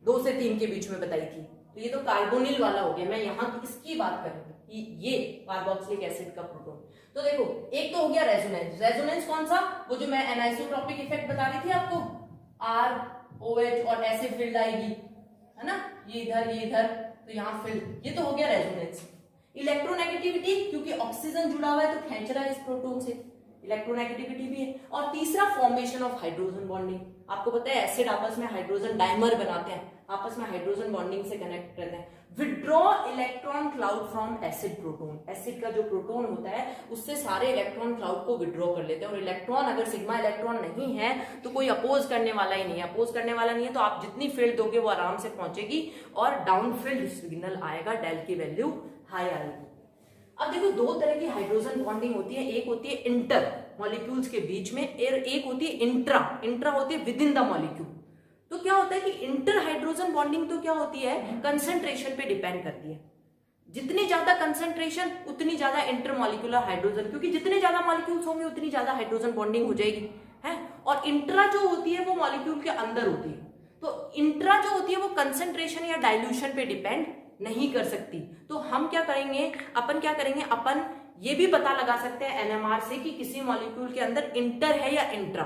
Speaker 1: 2 से 3 के बीच में बताई थी। तो ये तो कार्बोनिल वाला हो गया, मैं यहाँ इसकी बात कर रही हूँ, ये कार्बोक्सिलिक एसिड का प्रोटोन। तो देखो एक तो हो गया रेजोनेंस। रेजोनेंस कौन सा, वो जो मैं एनाइसोट्रॉपिक इफेक्ट बता रही थी आपको, ROH और ऐसे फील्ड आएगी, है ना, ये इधर ये इधर, तो यहाँ फील्ड, ये तो हो गया रेजोनेंस। इलेक्ट्रोनेगेटिविटी, क्योंकि ऑक्सीजन जुड़ा हुआ है तो खींच रहा है इस प्रोटोन से, इलेक्ट्रोनेगेटिविटी भी है। और तीसरा फॉर्मेशन ऑफ हाइड्रोजन बॉन्डिंग। आपको पता है एसिड आपस में हाइड्रोजन डाइमर बनाते हैं, आपस में हाइड्रोजन बॉन्डिंग से कनेक्ट रहते हैं। Withdraw electron cloud from acid proton. Acid का जो प्रोटोन होता है उससे सारे इलेक्ट्रॉन क्लाउड को विड्रॉ कर लेते हैं। और इलेक्ट्रॉन अगर सिग्मा इलेक्ट्रॉन नहीं है तो कोई अपोज करने वाला ही नहीं है। अपोज करने वाला नहीं है तो आप जितनी फील्ड दोगे वो आराम से पहुंचेगी और डाउन फील्ड सिग्नल आएगा, डेल की वैल्यू हाई आएगी। अब देखो दो तरह की हाइड्रोजन बॉन्डिंग होती है, एक होती है इंटर मॉलिक्यूल्स के बीच में, और एक होती है इंट्रा। इंट्रा होती है विद इन द मॉलिक्यूल। तो क्या होता है कि इंटर हाइड्रोजन बॉन्डिंग तो क्या होती है, कंसंट्रेशन पे डिपेंड करती है। जितनी ज्यादा कंसंट्रेशन उतनी ज्यादा इंटर मॉलिक्यूलर हाइड्रोजन, क्योंकि जितने ज्यादा मॉलिक्यूल्स होंगे उतनी ज्यादा हाइड्रोजन बॉन्डिंग हो जाएगी, है। और इंट्रा जो होती है वो मॉलिक्यूल के अंदर होती है। तो इंट्रा जो होती है वो कंसंट्रेशन या डाइल्यूशन पे डिपेंड नहीं कर सकती। तो हम क्या करेंगे, अपन ये भी पता लगा सकते हैं एनएमआर से कि किसी मॉलिक्यूल के अंदर इंटर है या इंट्रा।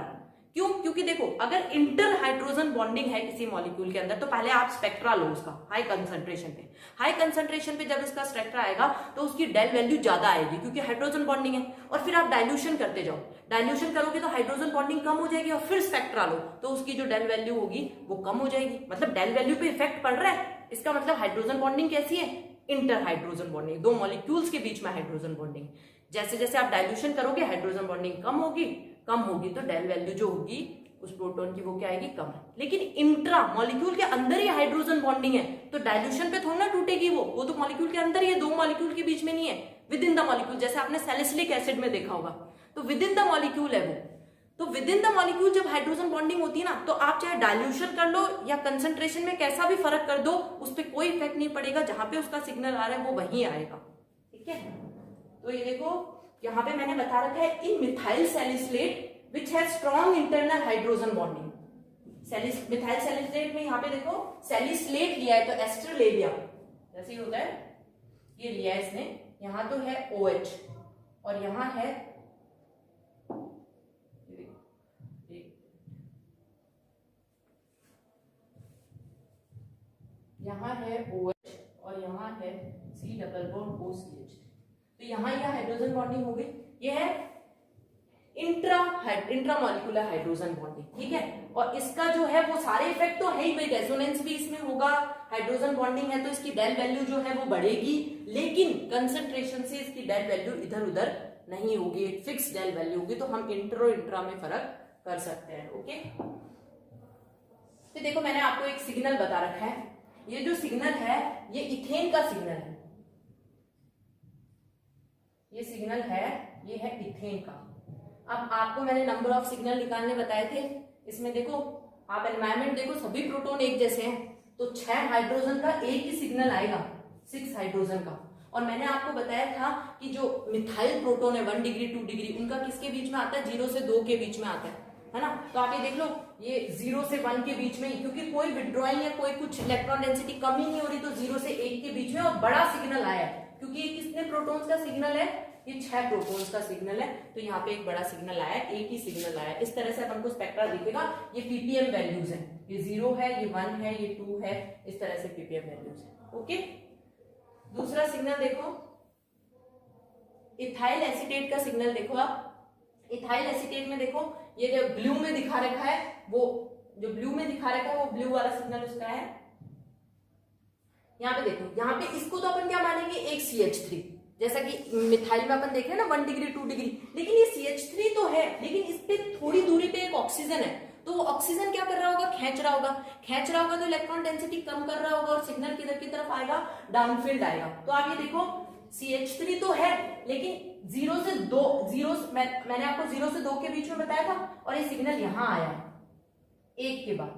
Speaker 1: क्यों, क्योंकि देखो अगर इंटर हाइड्रोजन बॉन्डिंग है किसी मॉलिक्यूल के अंदर तो पहले आप स्पेक्ट्रा लो उसका हाई कंसंट्रेशन पे। हाई कंसंट्रेशन पे जब इसका स्पेक्ट्रा आएगा तो उसकी डेल वैल्यू ज्यादा आएगी क्योंकि हाइड्रोजन बॉन्डिंग है। और फिर आप डाइल्यूशन करते जाओ, डाइल्यूशन करोगे तो हाइड्रोजन बॉन्डिंग कम हो जाएगी और फिर स्पेक्ट्रा लो तो उसकी जो डेल वैल्यू होगी वो कम हो जाएगी। मतलब डेल वैल्यू पे इफेक्ट पड़ रहा है। इसका मतलब हाइड्रोजन बॉन्डिंग कैसी है, इंटर हाइड्रोजन बॉन्डिंग, दो मॉलिक्यूल्स के बीच में हाइड्रोजन बॉन्डिंग। जैसे जैसे आप डाइल्यूशन करोगे हाइड्रोजन बॉन्डिंग कम होगी तो डेल वैल्यू जो होगी उस प्रोटॉन की वो क्या आएगी, कम। लेकिन इंट्रा मॉलिक्यूल के अंदर ही हाइड्रोजन बॉन्डिंग है तो डाइल्यूशन पे थोड़ा ना टूटेगी वो तो मॉलिक्यूल के अंदर ही है, दो मॉलिक्यूल के बीच में नहीं है, विद इन द मॉलिक्यूल। जैसे आपने सैलिसिलिक एसिड में देखा होगा तो विद इन द मॉलिक्यूल है वो। तो विद इन द मॉलिक्यूल जब हाइड्रोजन बॉन्डिंग होती है ना तो आप चाहे डाइल्यूशन कर लो या कंसंट्रेशन में कैसा भी फर्क कर दो उस पर कोई इफेक्ट नहीं पड़ेगा, जहां पे उसका सिग्नल आ रहा है वो वहीं आएगा। ठीक है, तो ये देखो यहाँ पे मैंने बता रखा है in methyl salicylate which has strong internal hydrogen bonding। Methyl salicylate में यहाँ पे देखो सैलिसिलेट लिया है तो एस्टर ले लिया, जैसे ही होता है ये लिया है इसने, यहाँ तो है OH और यहाँ है OH और यहाँ है C डबल बॉन्ड OCH। तो यहाँ यह हाइड्रोजन बॉन्डिंग हो गई, ये है इंट्रा मॉलिक्यूलर हाइड्रोजन बॉन्डिंग। ठीक है, और इसका जो है वो सारे इफेक्ट तो है ही भाई, रेजोनेंस भी इसमें होगा, हाइड्रोजन बॉन्डिंग है तो इसकी डेल वैल्यू जो है वो बढ़ेगी, लेकिन कंसंट्रेशन से इसकी डेल वैल्यू इधर उधर नहीं होगी, एक फिक्स डेल वैल्यू होगी। तो हम इंटर और इंट्रा में फर्क कर सकते हैं। ओके, तो देखो मैंने आपको एक सिग्नल बता रखा है, ये जो सिग्नल है ये इथेन का सिग्नल है, ये सिग्नल है, ये है इथेन का। अब आपको मैंने नंबर ऑफ सिग्नल निकालने बताए थे, इसमें देखो आप एनवायरमेंट देखो सभी प्रोटॉन एक जैसे हैं तो 6 हाइड्रोजन का एक ही सिग्नल आएगा, 6 हाइड्रोजन का। और मैंने आपको बताया था कि जो मिथाइल प्रोटॉन है 1 डिग्री 2 डिग्री उनका किसके बीच में आता है, 0 से 2 के बीच में आता है ना। तो आप ये देख लो ये 0 से 1 के बीच में, क्योंकि कोई विड्रॉइंग या कोई कुछ इलेक्ट्रॉन डेंसिटी कम ही नहीं हो रही तो 0 से 1 के बीच में और बड़ा सिग्नल आया है, क्योंकि ये कितने प्रोटॉन्स का सिग्नल है, ये 6 प्रोटॉन्स का सिग्नल है। तो यहाँ पे एक बड़ा सिग्नल आया, एक ही सिग्नल आया। इस तरह से अपन को स्पेक्ट्रा दिखेगा। ये पीपीएम वैल्यूज है, ये 0 है, ये 1 है, ये 2 है, इस तरह से पीपीएम वैल्यूज है। ओके, दूसरा सिग्नल देखो इथाइल एसीटेट का सिग्नल देखो आप। इथाइल एसीटेट में देखो ये जो ब्लू में दिखा रखा है, वो जो ब्लू में दिखा रखा है वो ब्लू वाला सिग्नल उसका है। यहाँ पे देखो, यहाँ पे इसको तो अपन क्या मानेंगे, एक CH3, जैसा कि मिथाइल में अपन देख रहे हैं ना 1 डिग्री 2 डिग्री, लेकिन ये CH3 तो है, लेकिन इस पे थोड़ी दूरी पे एक ऑक्सीजन है, तो वो ऑक्सीजन क्या कर रहा होगा, खींच रहा होगा तो इलेक्ट्रॉन डेंसिटी कम कर रहा होगा और सिग्नल किधर की तरफ आएगा, डाउनफील्ड आएगा। तो आप ये देखो CH3 तो है लेकिन जीरो से दो, मैंने आपको 0 से 2 के बीच में बताया था, और ये सिग्नल यहां आया है 1 के बाद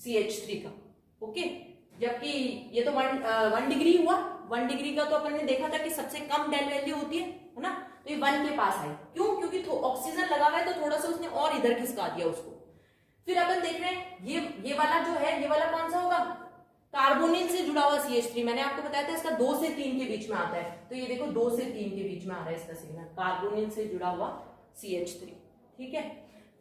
Speaker 1: CH3 का। ओके, जबकि ये तो 1 डिग्री हुआ, 1 डिग्री का तो अपन ने देखा था कि सबसे कम डेल वैल्यू होती है ना, तो ये 1 के पास आई। क्यों? क्योंकि ऑक्सीजन लगा हुआ है तो थोड़ा सा उसने और इधर खिसका दिया उसको। फिर अपन देख रहे हैं ये वाला जो है, ये वाला कौन सा होगा? कार्बोनिल से जुड़ा हुआ CH3। मैंने आपको बताया था इसका 2 से 3 के बीच में आता है, तो ये देखो 2 से 3 के बीच में आ रहा है इसका सिग्नल, कार्बोनिल से जुड़ा हुआ CH3। ठीक है,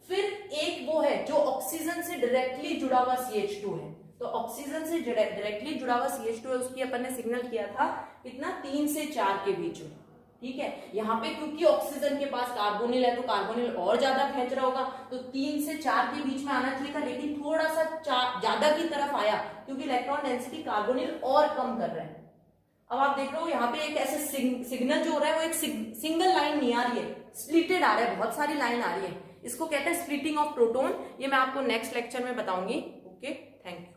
Speaker 1: फिर एक वो है जो ऑक्सीजन से डायरेक्टली जुड़ा हुआ CH2 है, तो ऑक्सीजन से डायरेक्टली जुड़ा हुआ CH2 है, उसकी अपन ने सिग्नल किया था कितना? 3 से 4 के बीच में। ठीक है, यहाँ पे क्योंकि ऑक्सीजन के पास कार्बोनिल है तो कार्बोनिल और ज्यादा खेच रहा होगा, तो 3 से 4 के बीच में आना चाहिए था, लेकिन थोड़ा सा ज्यादा की तरफ आया क्योंकि इलेक्ट्रॉन डेंसिटी कार्बोनिल और कम कर रहा है। अब आप देख रहे हो यहाँ पे एक ऐसे सिग्नल जो हो रहा है वो एक सिंगल लाइन नहीं आ रही है, स्प्लिटेड आ रहा है, बहुत सारी लाइन आ रही है। इसको कहते हैं स्प्लिटिंग ऑफ प्रोटॉन। ये मैं आपको नेक्स्ट लेक्चर में बताऊंगी। Okay, thank you.